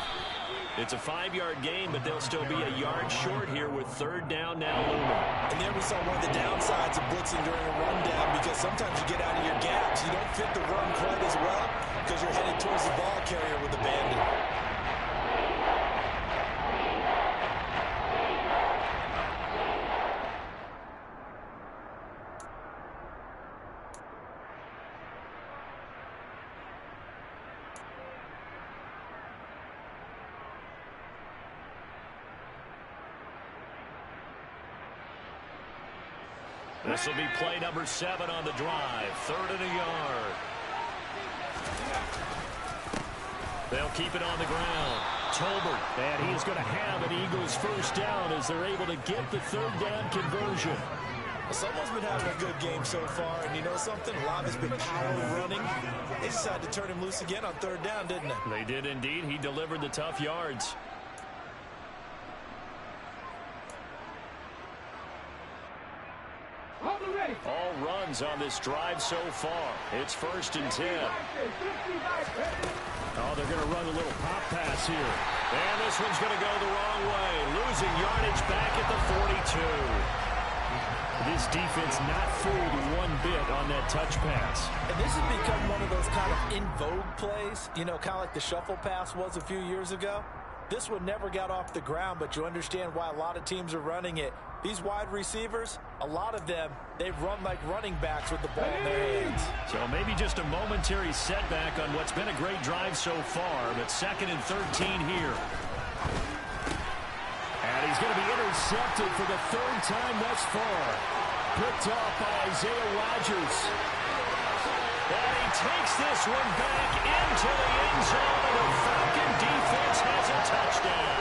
It's a 5-yard gain, but they'll still be a yard short here with 3rd down now looming. And there we saw one of the downsides of blitzing during a rundown, because sometimes you get out of your gaps. You don't fit the run quite as well because you're headed towards the ball carrier with the bandit. This will be play number 7 on the drive. 3rd and a yard. They'll keep it on the ground. Tolbert. And he is going to have an Eagles first down as they're able to get the 3rd down conversion. Well, someone's been having a good game so far, and you know something? A lot has been power running. They decided to turn him loose again on 3rd down, didn't they? They did indeed. He delivered the tough yards. All runs on this drive so far. It's 1st and 10. Oh, they're going to run a little pop pass here. And this one's going to go the wrong way. Losing yardage back at the 42. This defense not fooled one bit on that touch pass. And this has become one of those kind of in vogue plays, you know, kind of like the shuffle pass was a few years ago. This one never got off the ground, but you understand why a lot of teams are running it. These wide receivers, a lot of them, they run like running backs with the ball in their hands. So maybe just a momentary setback on what's been a great drive so far, but 2nd and 13 here. And he's going to be intercepted for the 3rd time thus far. Picked off by Isaiah Rodgers. And he takes this one back into the end zone, and the Falcon defense has a touchdown.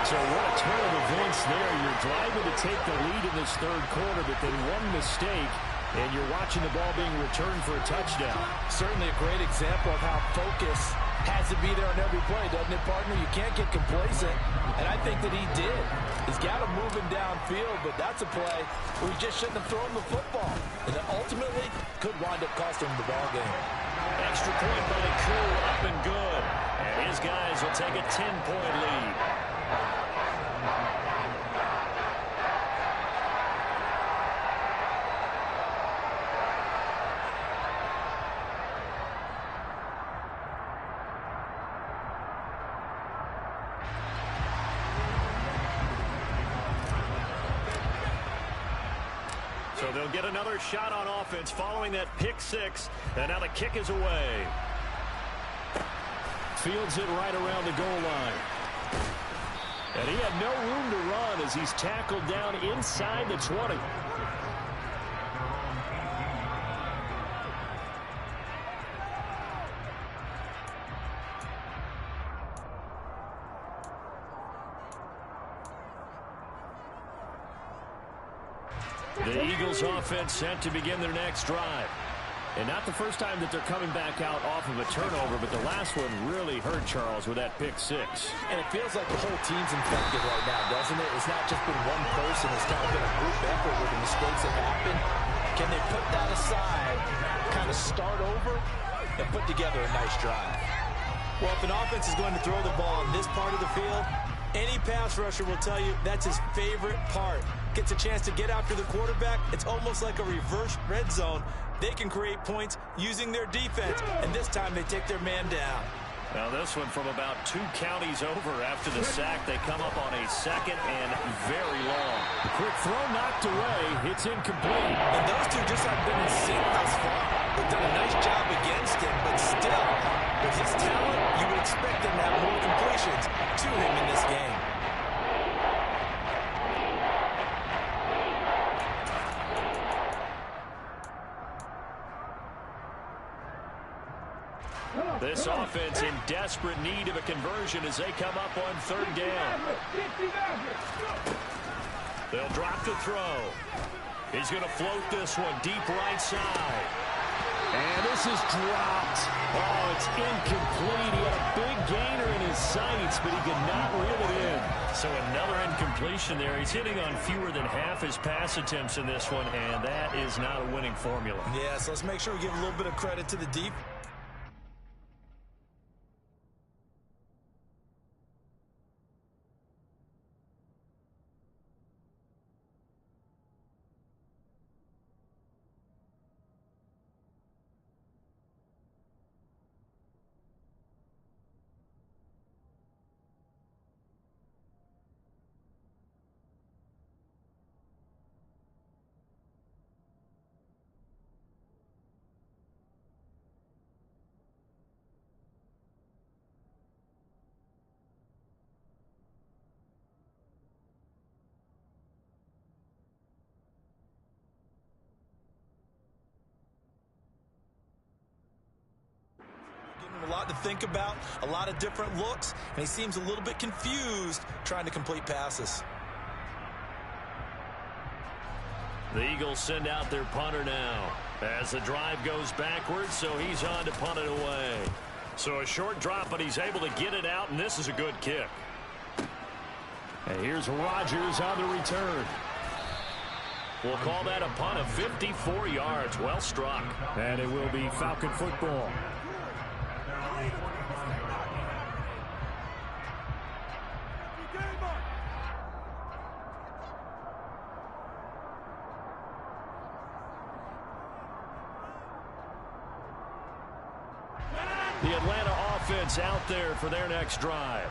So what a turn of events there. You're driving to take the lead in this 3rd quarter, but then one mistake, and you're watching the ball being returned for a touchdown. Certainly a great example of how focus has to be there on every play, doesn't it, partner? You can't get complacent, and I think that he did. He's got him moving downfield, but that's a play where he just shouldn't have thrown the football, and that ultimately could wind up costing him the ball game. Extra point by Koo, up and good. And his guys will take a 10-point lead. So they'll get another shot on offense following that pick 6, and now the kick is away. Fields it right around the goal line. And he had no room to run as he's tackled down inside the 20. The Eagles offense set to begin their next drive. And not the first time that they're coming back out off of a turnover, but the last one really hurt Charles with that pick six. And it feels like the whole team's infected right now, doesn't it? It's not just been one person. It's kind of been a group effort with the mistakes that happen. Can they put that aside, kind of start over, and put together a nice drive? Well, if an offense is going to throw the ball on this part of the field, any pass rusher will tell you that's his favorite part. Gets a chance to get after the quarterback. It's almost like a reverse red zone. They can create points using their defense, and this time they take their man down. Now this one from about 2 counties over after the sack. They come up on a second and very long. The quick throw knocked away. It's incomplete. And those two just haven't been in sync thus far. They've done a nice job against him, but still, with his talent, you would expect him to have more completions to him in this game. This offense in desperate need of a conversion as they come up on 3rd down. They'll drop to throw. He's going to float this one deep right side. And this is dropped. Oh, it's incomplete. He had a big gainer in his sights, but he could not reel it in. So another incompletion there. He's hitting on fewer than half his pass attempts in this one, and that is not a winning formula. Yeah, so let's make sure we give a little bit of credit to the deep. A lot to think about, a lot of different looks, and he seems a little bit confused trying to complete passes. The Eagles send out their punter now as the drive goes backwards, so he's on to punt it away. So a short drop, but he's able to get it out, and this is a good kick. And here's Rodgers on the return. We'll call that a punt of 54 yards. Well struck. And it will be Falcon football. The Atlanta offense out there for their next drive.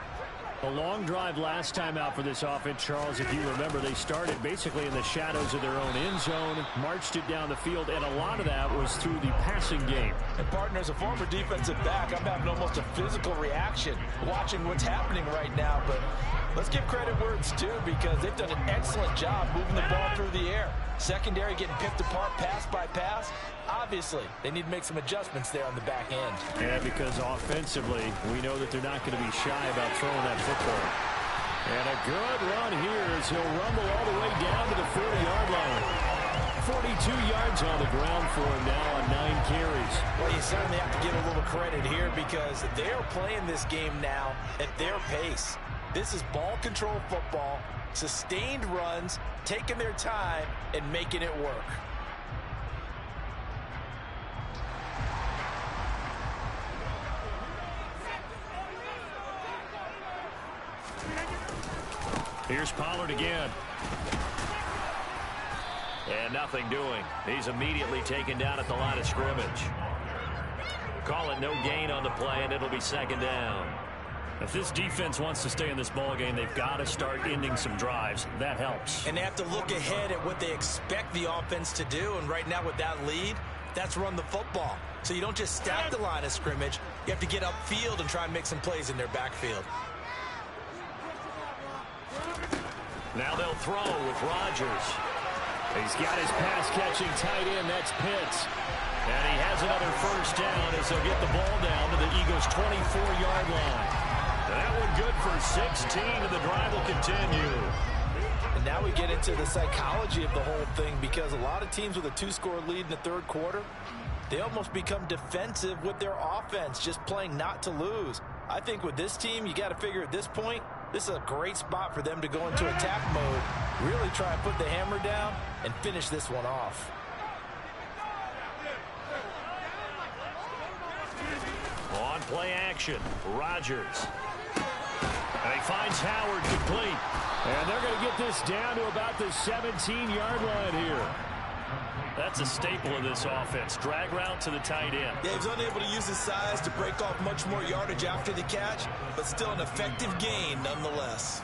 A long drive last time out for this offense, Charles. If you remember, they started basically in the shadows of their own end zone, marched it down the field, and a lot of that was through the passing game. And partner, as a former defensive back, I'm having almost a physical reaction watching what's happening right now. But let's give credit where it's due, because they've done an excellent job moving the ball through the air. Secondary getting picked apart pass by pass. Obviously, they need to make some adjustments there on the back end. Yeah, because offensively, we know that they're not going to be shy about throwing that football. And a good run here as he'll rumble all the way down to the 40-yard line. 42 yards on the ground for him now on 9 carries. Well, you certainly have to give a little credit here, because they're playing this game now at their pace. This is ball control football, sustained runs, taking their time, and making it work. Here's Pollard again. And nothing doing. He's immediately taken down at the line of scrimmage. Call it no gain on the play, and it'll be 2nd down. If this defense wants to stay in this ballgame, they've got to start ending some drives. That helps. And they have to look ahead at what they expect the offense to do. And right now with that lead, that's run the football. So you don't just stack the line of scrimmage. You have to get upfield and try and make some plays in their backfield. Now they'll throw with Rodgers. He's got his pass-catching tight end. That's Pitts. And he has another 1st down as they'll get the ball down to the Eagles' 24-yard line. That one good for 16, and the drive will continue. And now we get into the psychology of the whole thing, because a lot of teams with a 2-score lead in the 3rd quarter, they almost become defensive with their offense, just playing not to lose. I think with this team, you got to figure at this point, this is a great spot for them to go into attack mode, really try and put the hammer down and finish this one off. On play action, Rodgers. And he finds Howard complete. And they're going to get this down to about the 17-yard line here. That's a staple of this offense. Drag route to the tight end. Yeah, he's unable to use his size to break off much more yardage after the catch, but still an effective gain nonetheless.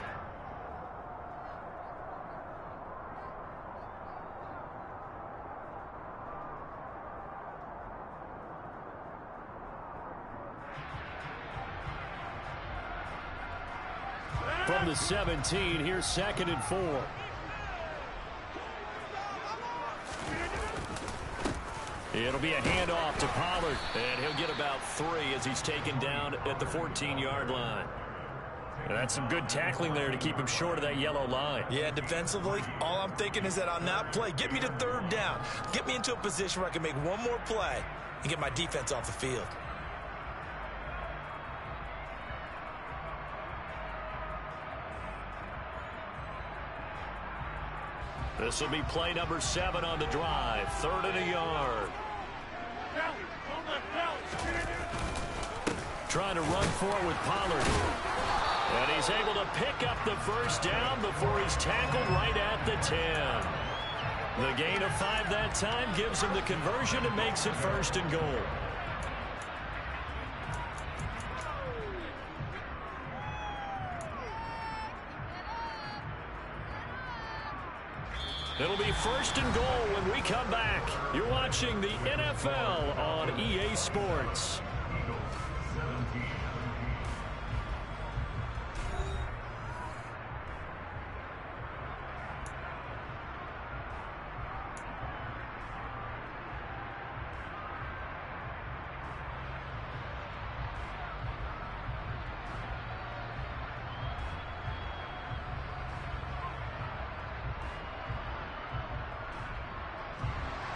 From the 17, here's 2nd and 4. It'll be a handoff to Pollard, and he'll get about 3 as he's taken down at the 14-yard line. And that's some good tackling there to keep him short of that yellow line. Yeah, defensively, all I'm thinking is that on that play, get me to 3rd down. Get me into a position where I can make one more play and get my defense off the field. This will be play number 7 on the drive. 3rd and a yard. Trying to run forward with Pollard. And he's able to pick up the 1st down before he's tackled right at the 10. The gain of 5 that time gives him the conversion and makes it 1st and goal. It'll be 1st and goal when we come back. You're watching the NFL on EA Sports.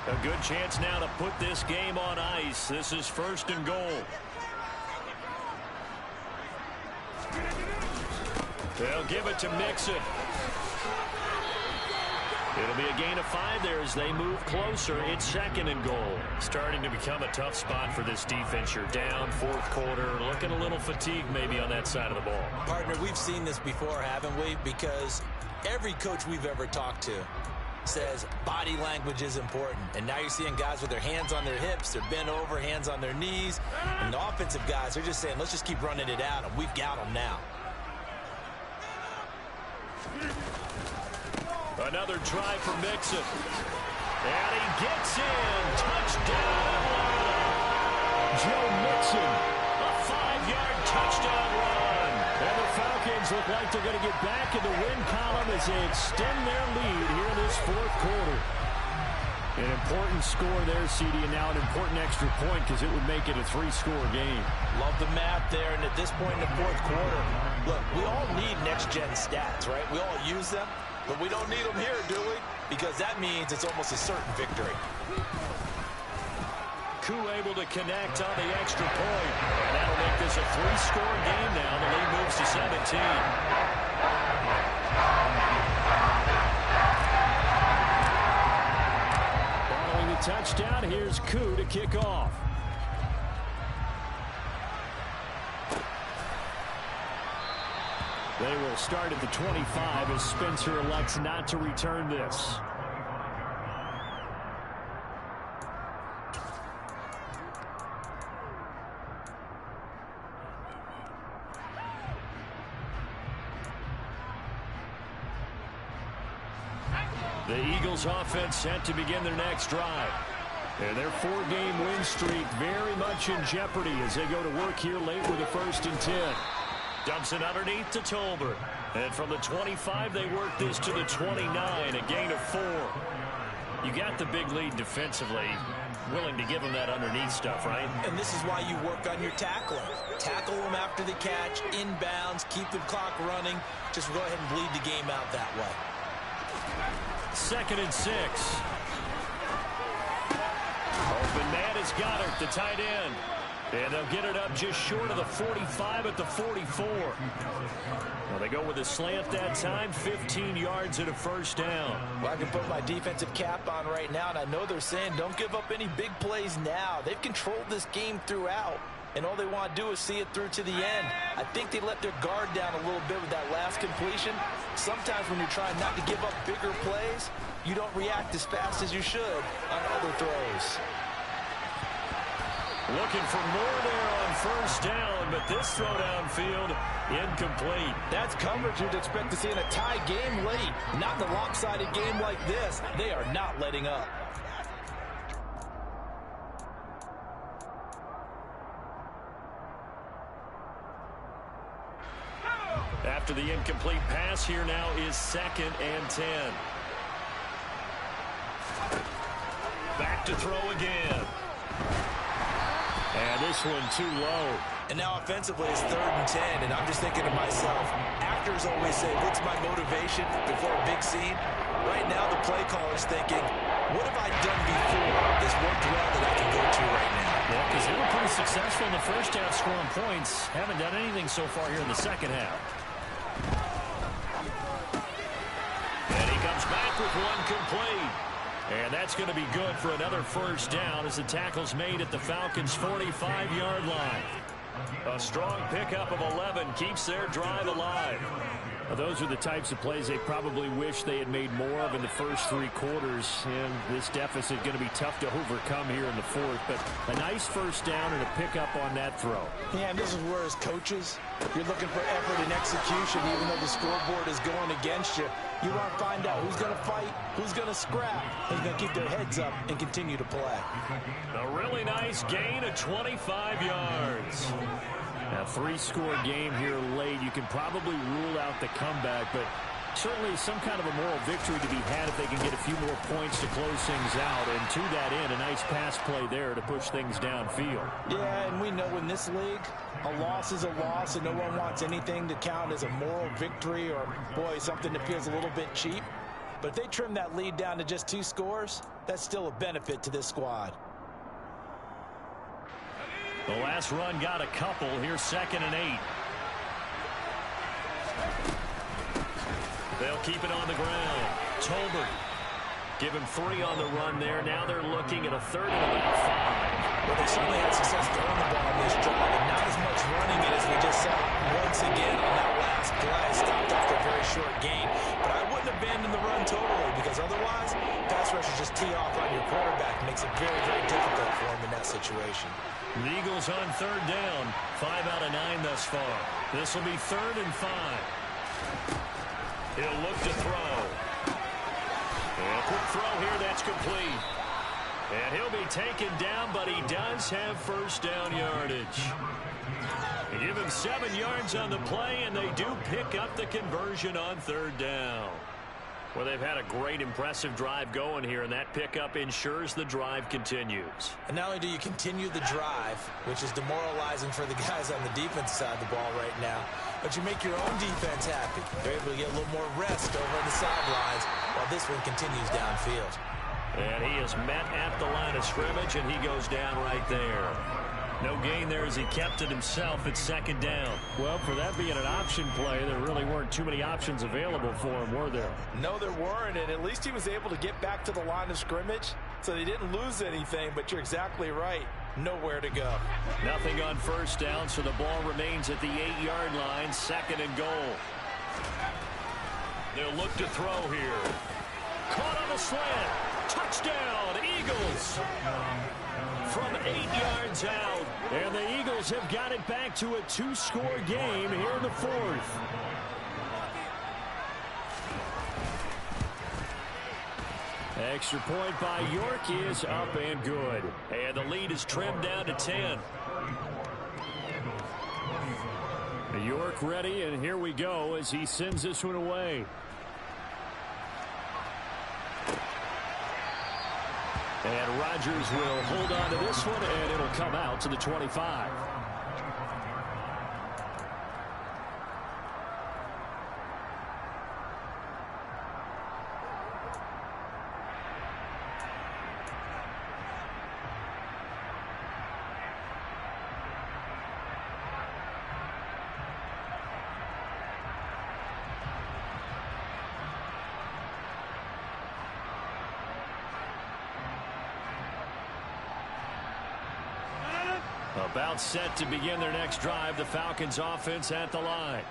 A good chance now to put this game on ice. This is 1st and goal. They'll give it to Mixon. It'll be a gain of 5 there as they move closer. It's 2nd and goal. Starting to become a tough spot for this defense. You're down 4th quarter, looking a little fatigued maybe on that side of the ball. Partner, we've seen this before, haven't we? Because every coach we've ever talked to says body language is important. And now you're seeing guys with their hands on their hips, they're bent over, hands on their knees. And the offensive guys are just saying, let's just keep running it at them. We've got them now. Another try for Mixon. And he gets in. Touchdown. Joe Mixon. A 5-yard touchdown run. And the Falcons look like they're going to get back in the win column as they extend their lead here in this 4th quarter. An important score there, CD, and now an important extra point because it would make it a 3-score game. Love the math there, and at this point in the 4th quarter, look, we all need next-gen stats, right? We all use them, but we don't need them here, do we? Because that means it's almost a certain victory. Koo able to connect on the extra point. That'll make this a 3-score game now. The lead moves to 17. Following the touchdown, here's Koo to kick off. They will start at the 25 as Spencer elects not to return this. The Eagles offense set to begin their next drive. And their 4-game win streak very much in jeopardy as they go to work here late with a 1st and 10. Dumps it underneath to Tolbert. And from the 25, they work this to the 29, a gain of 4. You got the big lead defensively. Willing to give them that underneath stuff, right? And this is why you work on your tackling. Tackle them after the catch, inbounds, keep the clock running. Just go ahead and bleed the game out that way. 2nd and 6. Open and man has got it, the tight end. And they'll get it up just short of the 45 at the 44. Well, they go with a slant that time, 15 yards and a first down. Well, I can put my defensive cap on right now, and I know they're saying don't give up any big plays now. They've controlled this game throughout, and all they want to do is see it through to the end. I think they let their guard down a little bit with that last completion. Sometimes when you're trying not to give up bigger plays, you don't react as fast as you should on other throws. Looking for more there on first down, but this throw downfield incomplete. That's coverage you'd expect to see in a tie game late. Not in a lopsided game like this. They are not letting up. After the incomplete pass, here now is 2nd and 10. Back to throw again. And this one too low. And now offensively it's 3rd and 10, and I'm just thinking to myself, actors always say, what's my motivation before a big scene? Right now the play caller's thinking, what have I done before that's worked well that I can go to right now? Yeah, because they were pretty successful in the first half scoring points. Haven't done anything so far here in the second half. And he comes back with one complete. And that's going to be good for another first down as the tackle's made at the Falcons' 45-yard line. A strong pickup of 11 keeps their drive alive. Well, those are the types of plays they probably wish they had made more of in the first 3 quarters. And this deficit going to be tough to overcome here in the 4th. But a nice first down and a pickup on that throw. Yeah, and this is where as coaches, you're looking for effort and execution even though the scoreboard is going against you. You want to find out who's going to fight, who's going to scrap, who's going to keep their heads up and continue to play. A really nice gain of 25 yards. A 3-score game here late. You can probably rule out the comeback, but certainly some kind of a moral victory to be had if they can get a few more points to close things out. And to that end, a nice pass play there to push things downfield. Yeah, and we know in this league, a loss is a loss, and no one wants anything to count as a moral victory or, boy, something that feels a little bit cheap. But if they trim that lead down to just 2 scores, that's still a benefit to this squad. The last run got a couple. Here's 2nd and 8. They'll keep it on the ground. Tolbert give him 3 on the run there. Now they're looking at a 3rd and about 5. Well, they certainly had success throwing the ball on this drive, and not as much running it as we just saw once again on that last play. Stopped after a very short gain. But I wouldn't abandon the run totally, because otherwise, pass rushers just tee off on your quarterback. It makes it very, very difficult for him in that situation. The Eagles on 3rd down. 5 out of 9 thus far. This will be 3rd and 5. He'll look to throw. And a quick throw here, that's complete. And he'll be taken down, but he does have first down yardage. They give him 7 yards on the play, and they do pick up the conversion on 3rd down. Well, they've had a great, impressive drive going here, and that pickup ensures the drive continues. And not only do you continue the drive, which is demoralizing for the guys on the defense side of the ball right now, but you make your own defense happy. They're able to get a little more rest over on the sidelines while this one continues downfield. And he is met at the line of scrimmage, and he goes down right there. No gain there as he kept it himself at 2nd down. Well, for that being an option play, there really weren't too many options available for him, were there? No, there weren't, and at least he was able to get back to the line of scrimmage, so they didn't lose anything, but you're exactly right. Nowhere to go. Nothing on first down, so the ball remains at the 8-yard line, 2nd and goal. They'll look to throw here. Caught on the slant. Touchdown, Eagles. From 8 yards out. And the Eagles have got it back to a 2-score game here in the 4th. Extra point by York is up and good. And the lead is trimmed down to 10. York ready, and here we go as he sends this one away. And Rodgers will hold on to this one, and it'll come out to the 25. About set to begin their next drive, the Falcons offense at the line.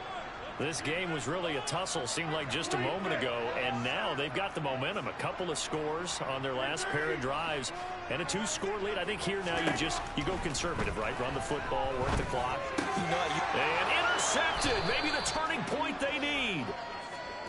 This game was really a tussle, seemed like just a moment ago, and now they've got the momentum. A couple of scores on their last pair of drives, and a 2-score lead. I think here now you go conservative, right? Run the football, work the clock. And intercepted, maybe the turning point they need.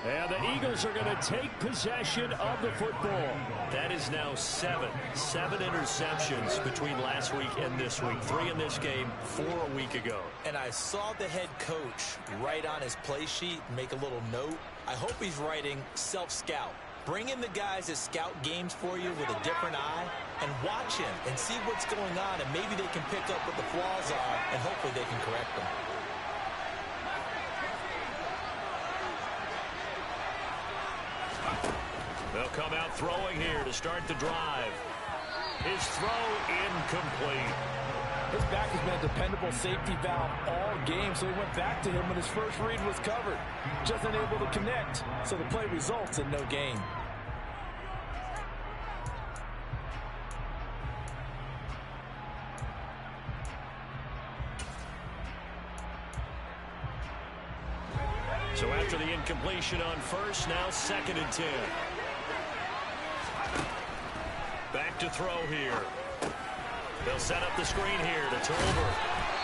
And the Eagles are going to take possession of the football. That is now seven interceptions between last week and this week. 3 in this game, 4 a week ago. And I saw the head coach write on his play sheet, make a little note. I hope he's writing self-scout. Bring in the guys that scout games for you with a different eye and watch him and see what's going on, and maybe they can pick up what the flaws are, and hopefully they can correct them. They'll come out throwing here to start the drive. His throw incomplete. His back has been a dependable safety valve all game, so he went back to him when his first read was covered. Just unable to connect, so the play results in no gain. So after the incompletion on first, now 2nd and 10. Back to throw here. They'll set up the screen here to Tolbert.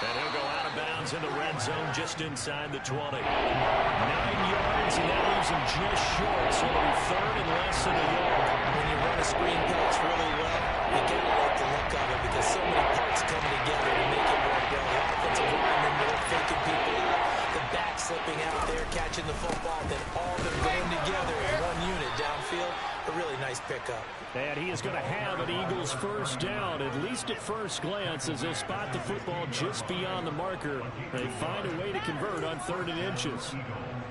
And he'll go out of bounds in the red zone just inside the 20. 9 yards, and that leaves him just short. So it'll be 3rd and less than a yard. When you run a screen pass really well, you gotta like the look of it because so many parts coming together to make it work well. The offensive linemen, they're faking people out. The back slipping out there, catching the football, then all of them going together in one unit downfield. A really nice pickup. And he is going to have an Eagles first down, at least at first glance, as they'll spot the football just beyond the marker. They find a way to convert on 3rd and inches.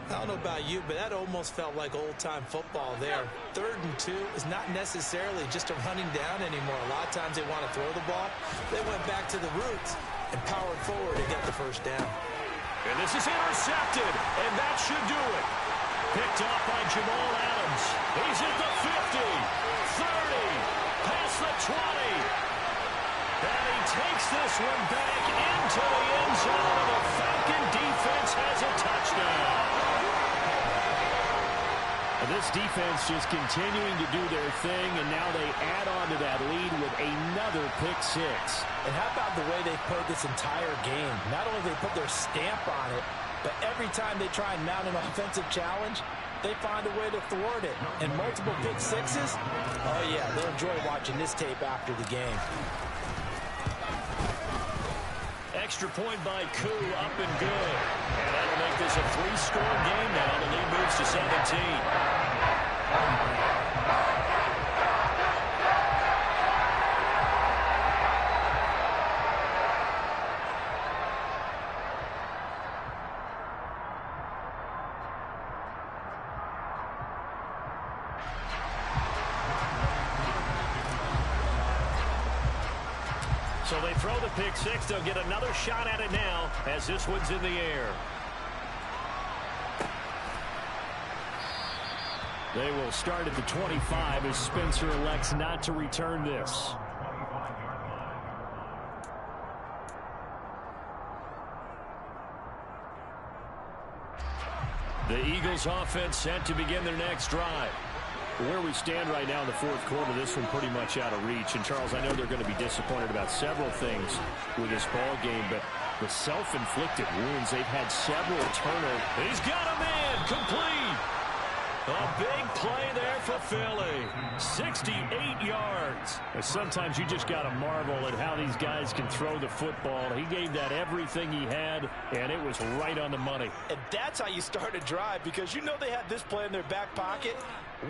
I don't know about you, but that almost felt like old-time football there. 3rd and 2 is not necessarily just a running down anymore. A lot of times they want to throw the ball. They went back to the roots and powered forward to get the first down. And this is intercepted, and that should do it. Picked off by Jamal Adams. He's at the 50, 30, past the 20. And he takes this one back into the end zone, and the Falcon defense has a touchdown. And this defense just continuing to do their thing, and now they add on to that lead with another pick 6. And how about the way they played this entire game? Not only did they put their stamp on it, but every time they try and mount an offensive challenge, they find a way to thwart it. And multiple pick 6s? Oh, yeah, they'll enjoy watching this tape after the game. Extra point by Koo, up and good. And that'll make this a 3-score game now. The lead moves to 17. So they throw the pick 6. They'll get another shot at it now as this one's in the air. They will start at the 25 as Spencer elects not to return this. The Eagles offense set to begin their next drive. Where we stand right now in the 4th quarter, this one pretty much out of reach. And, Charles, I know they're going to be disappointed about several things with this ball game, but the self-inflicted wounds, they've had several turnovers. He's got him in, complete. A big play there for Philly. 68 yards. And sometimes you just got to marvel at how these guys can throw the football. He gave that everything he had, and it was right on the money. And that's how you start a drive, because you know they had this play in their back pocket,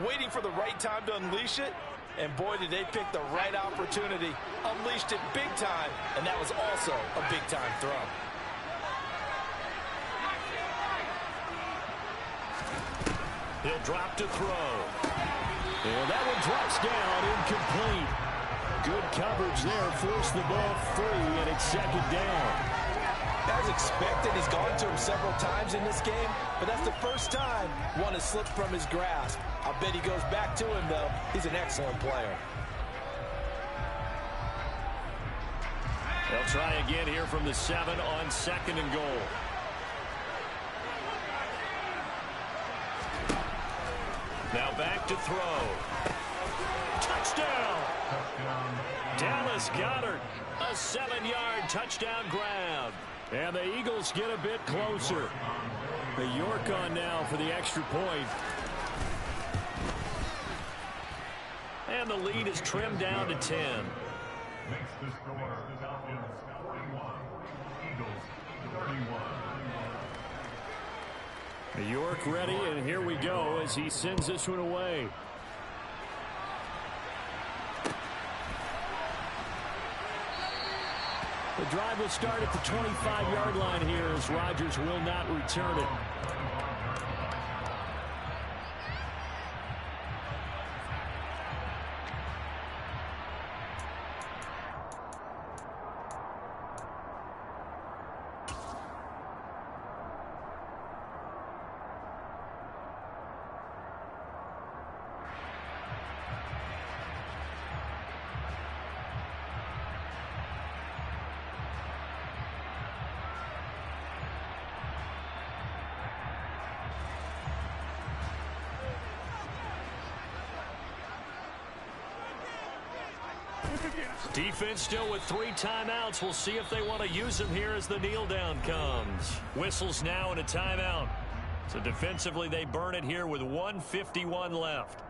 waiting for the right time to unleash it. And boy, did they pick the right opportunity. Unleashed it big time, and that was also a big-time throw. He'll drop to throw. And that one drops down, incomplete. Good coverage there, forced the ball free, and it's 2nd down. As expected, he's gone to him several times in this game, but that's the first time one has slipped from his grasp. I bet he goes back to him, though. He's an excellent player. They'll try again here from the 7 on 2nd and goal. Now back to throw. Touchdown! Dallas Goedert, a 7-yard touchdown grab. And the Eagles get a bit closer. The York on now for the extra point. And the lead is trimmed down to 10. Makes the score the Falcons 41, Eagles 31. York ready, and here we go as he sends this one away. The drive will start at the 25-yard line here as Rodgers will not return it. Defense still with 3 timeouts. We'll see if they want to use them here as the kneel down comes. Whistles now and a timeout. So defensively they burn it here with 1:51 left.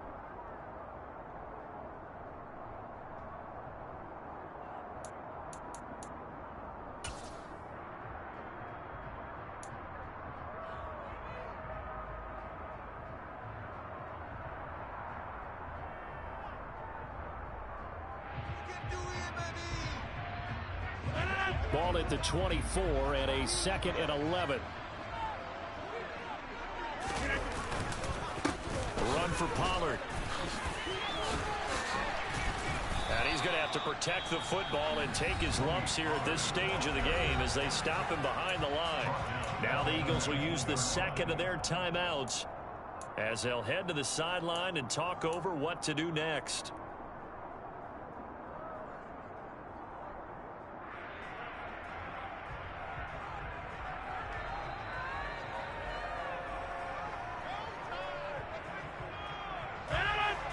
Ball at the 24 and a 2nd and 11. Run for Pollard. And he's going to have to protect the football and take his lumps here at this stage of the game as they stop him behind the line. Now the Eagles will use the 2nd of their timeouts as they'll head to the sideline and talk over what to do next.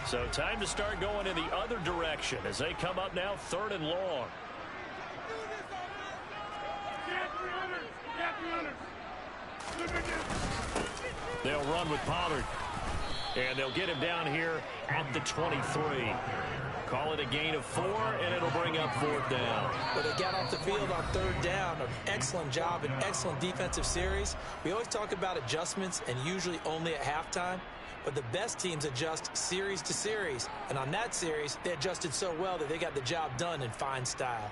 So time to start going in the other direction as they come up now 3rd and long. They'll run with Pollard. And they'll get him down here at the 23. Call it a gain of 4, and it'll bring up 4th down. But they got off the field on 3rd down. An excellent job, an excellent defensive series. We always talk about adjustments and usually only at halftime. But the best teams adjust series to series. And on that series, they adjusted so well that they got the job done in fine style.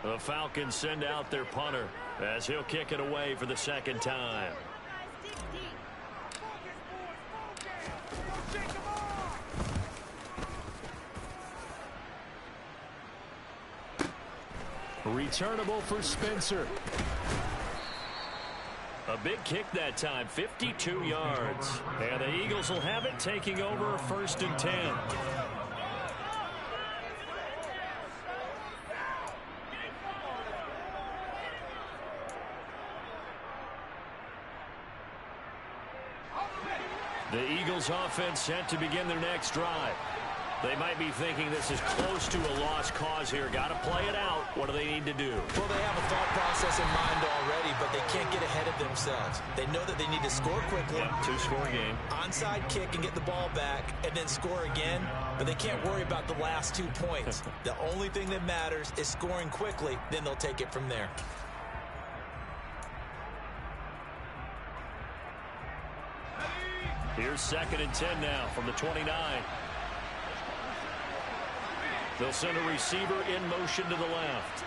The Falcons send out their punter as he'll kick it away for the 2nd time. Returnable for Spencer. A big kick that time, 52 yards. And the Eagles will have it, taking over 1st and 10. The Eagles offense set to begin their next drive. They might be thinking this is close to a lost cause here. Got to play it out. What do they need to do? Well, they have a thought process in mind already, but they can't get ahead of themselves. They know that they need to score quickly. Yep, 2-score game. Onside kick and get the ball back and then score again, but they can't worry about the last 2 points. The only thing that matters is scoring quickly, then they'll take it from there. Here's 2nd and 10 now from the 29. They'll send a receiver in motion to the left.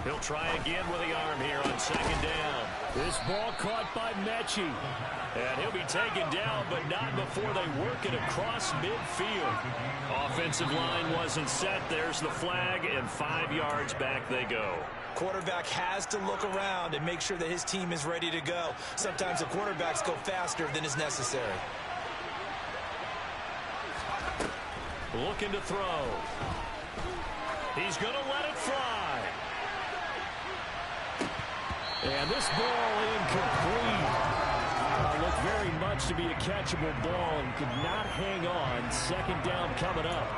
He'll try again with the arm here on 2nd down. This ball caught by Mechie. And he'll be taken down, but not before they work it across midfield. Offensive line wasn't set. There's the flag, and 5 yards back they go. Quarterback has to look around and make sure that his team is ready to go. Sometimes the quarterbacks go faster than is necessary. Looking to throw. He's going to let it fly. And this ball incomplete. Looked very much to be a catchable ball and could not hang on. Second down coming up.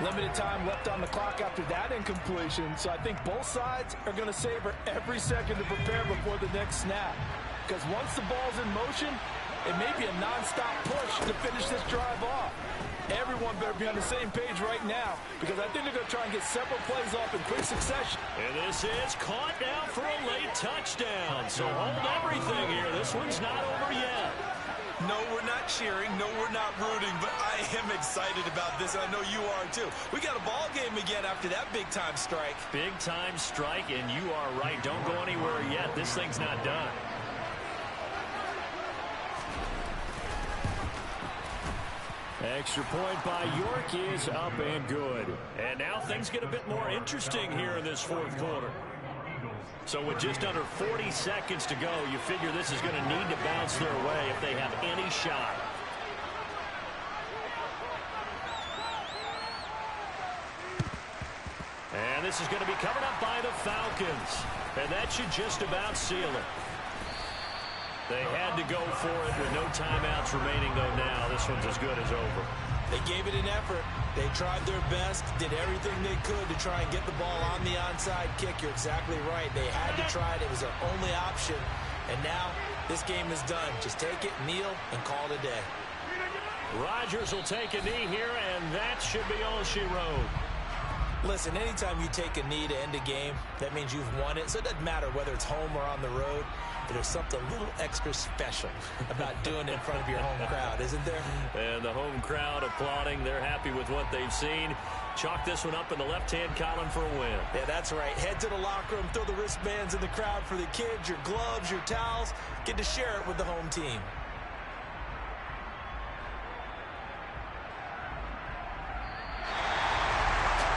Limited time left on the clock after that incompletion, so I think both sides are going to savor every second to prepare before the next snap. Because once the ball's in motion, it may be a non-stop push to finish this drive off. Everyone better be on the same page right now, because I think they're going to try and get several plays off in quick succession. And this is caught now for a late touchdown. So hold everything here. This one's not over yet. No, we're not cheering. No, we're not rooting, but I am excited about this, and I know you are too. We got a ball game again after that big-time strike. Big-time strike, and you are right. Don't go anywhere yet. This thing's not done. Extra point by York is up and good. And now things get a bit more interesting here in this fourth quarter. So with just under 40 seconds to go, you figure this is going to need to bounce their way if they have any shot. And this is going to be covered up by the Falcons. And that should just about seal it. They had to go for it with no timeouts remaining, though, now. This one's as good as over. They gave it an effort. They tried their best, did everything they could to try and get the ball on the onside kick. You're exactly right. They had to try it. It was their only option. And now this game is done. Just take it, kneel, and call it a day. Rodgers will take a knee here, and that should be all she wrote. Listen, anytime you take a knee to end a game, that means you've won it. So it doesn't matter whether it's home or on the road. But there's something a little extra special about doing it in front of your home crowd, isn't there? And the home crowd applauding. They're happy with what they've seen. Chalk this one up in the left-hand column for a win. Yeah, that's right. Head to the locker room, throw the wristbands in the crowd for the kids, your gloves, your towels. Get to share it with the home team.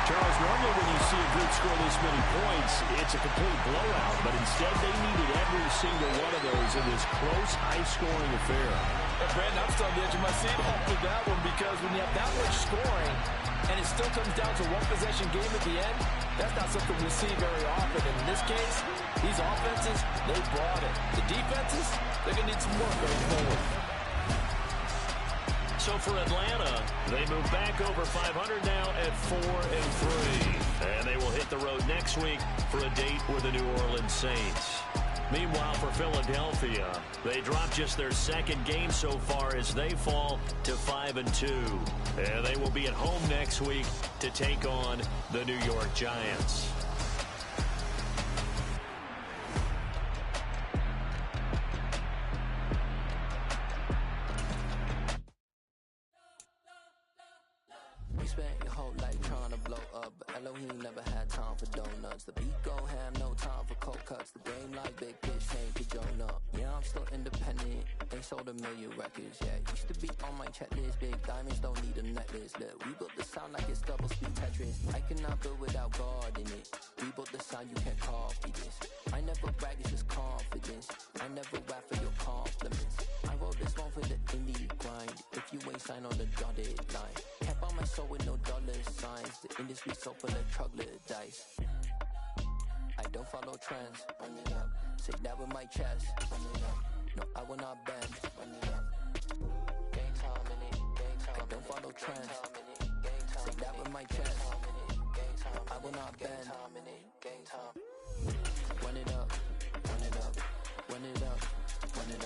Charles, normally when you see a group score this many points, it's a complete blowout. But instead, they needed every single one of those in this close, high-scoring affair. Hey, Brandon, I'm still on the edge of my seat after that one, because when you have that much scoring and it still comes down to a one-possession game at the end, that's not something we see very often. And in this case, these offenses, they brought it. The defenses, they're going to need some work going forward. So for Atlanta, they move back over 500 now at 4-3. And they will hit the road next week for a date with the New Orleans Saints. Meanwhile, for Philadelphia, they drop just their second game so far as they fall to 5-2. And they will be at home next week to take on the New York Giants. Spent your whole life trying to blow up, but Elohim never had time for donuts. The beat go ham, no time for cold cuts. The game like big bitch, change to Jonah. Yeah, I'm still independent, ain't sold a million records yet. Used to be on my checklist, big diamonds don't need a necklace. Look, we built the sound like it's double speed Tetris. I cannot build without God in it. We built the sound, you can't copy this. I never brag, it's just confidence. I never rap for your compliments. I wrote this one for the indie grind. If you ain't signed on the dotted line, kept on my soul with no dollar signs. The industry so full of troglodytes. I don't follow trends. Run it up. Say that with my chest. Run it up. No, I will not bend. Run it up. Game time in it. Game time. I don't follow trends. Say that with my chest. No, I will not bend. Game time. Run it up. Run it up. Run it up. Run it up.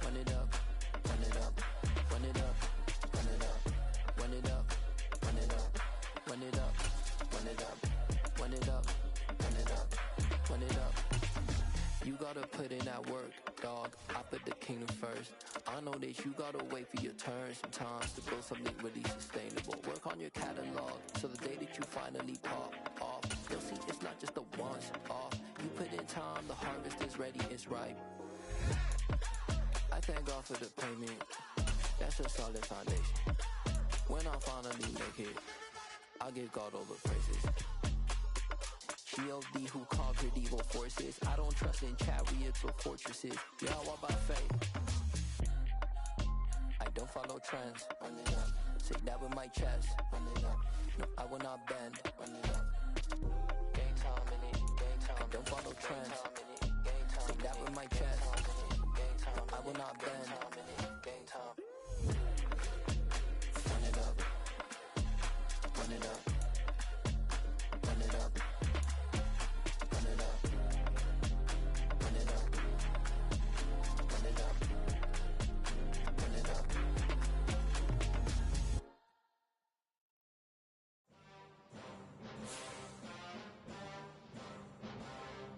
Run it up. Run it up. Run it up. Run it up. Run it up. Run it up. Run it up. Run it up. Run it up. Run it up. Run it up. You gotta put in that work, dog. I put the kingdom first. I know that you gotta wait for your turn sometimes to build something really sustainable. Work on your catalog so the day that you finally pop off, you'll see it's not just a once off. You put in time. time the harvest is ready, it's ripe. I thank God for the payment. That's a solid foundation. When I finally make it, I give God all the praises. G.O.D. who conquered evil forces. I don't trust in chariots or fortresses. Yeah, I walk by faith. I don't follow trends. Say that with my chest. No, I will not bend. Game time in it. Game time. I don't follow trends.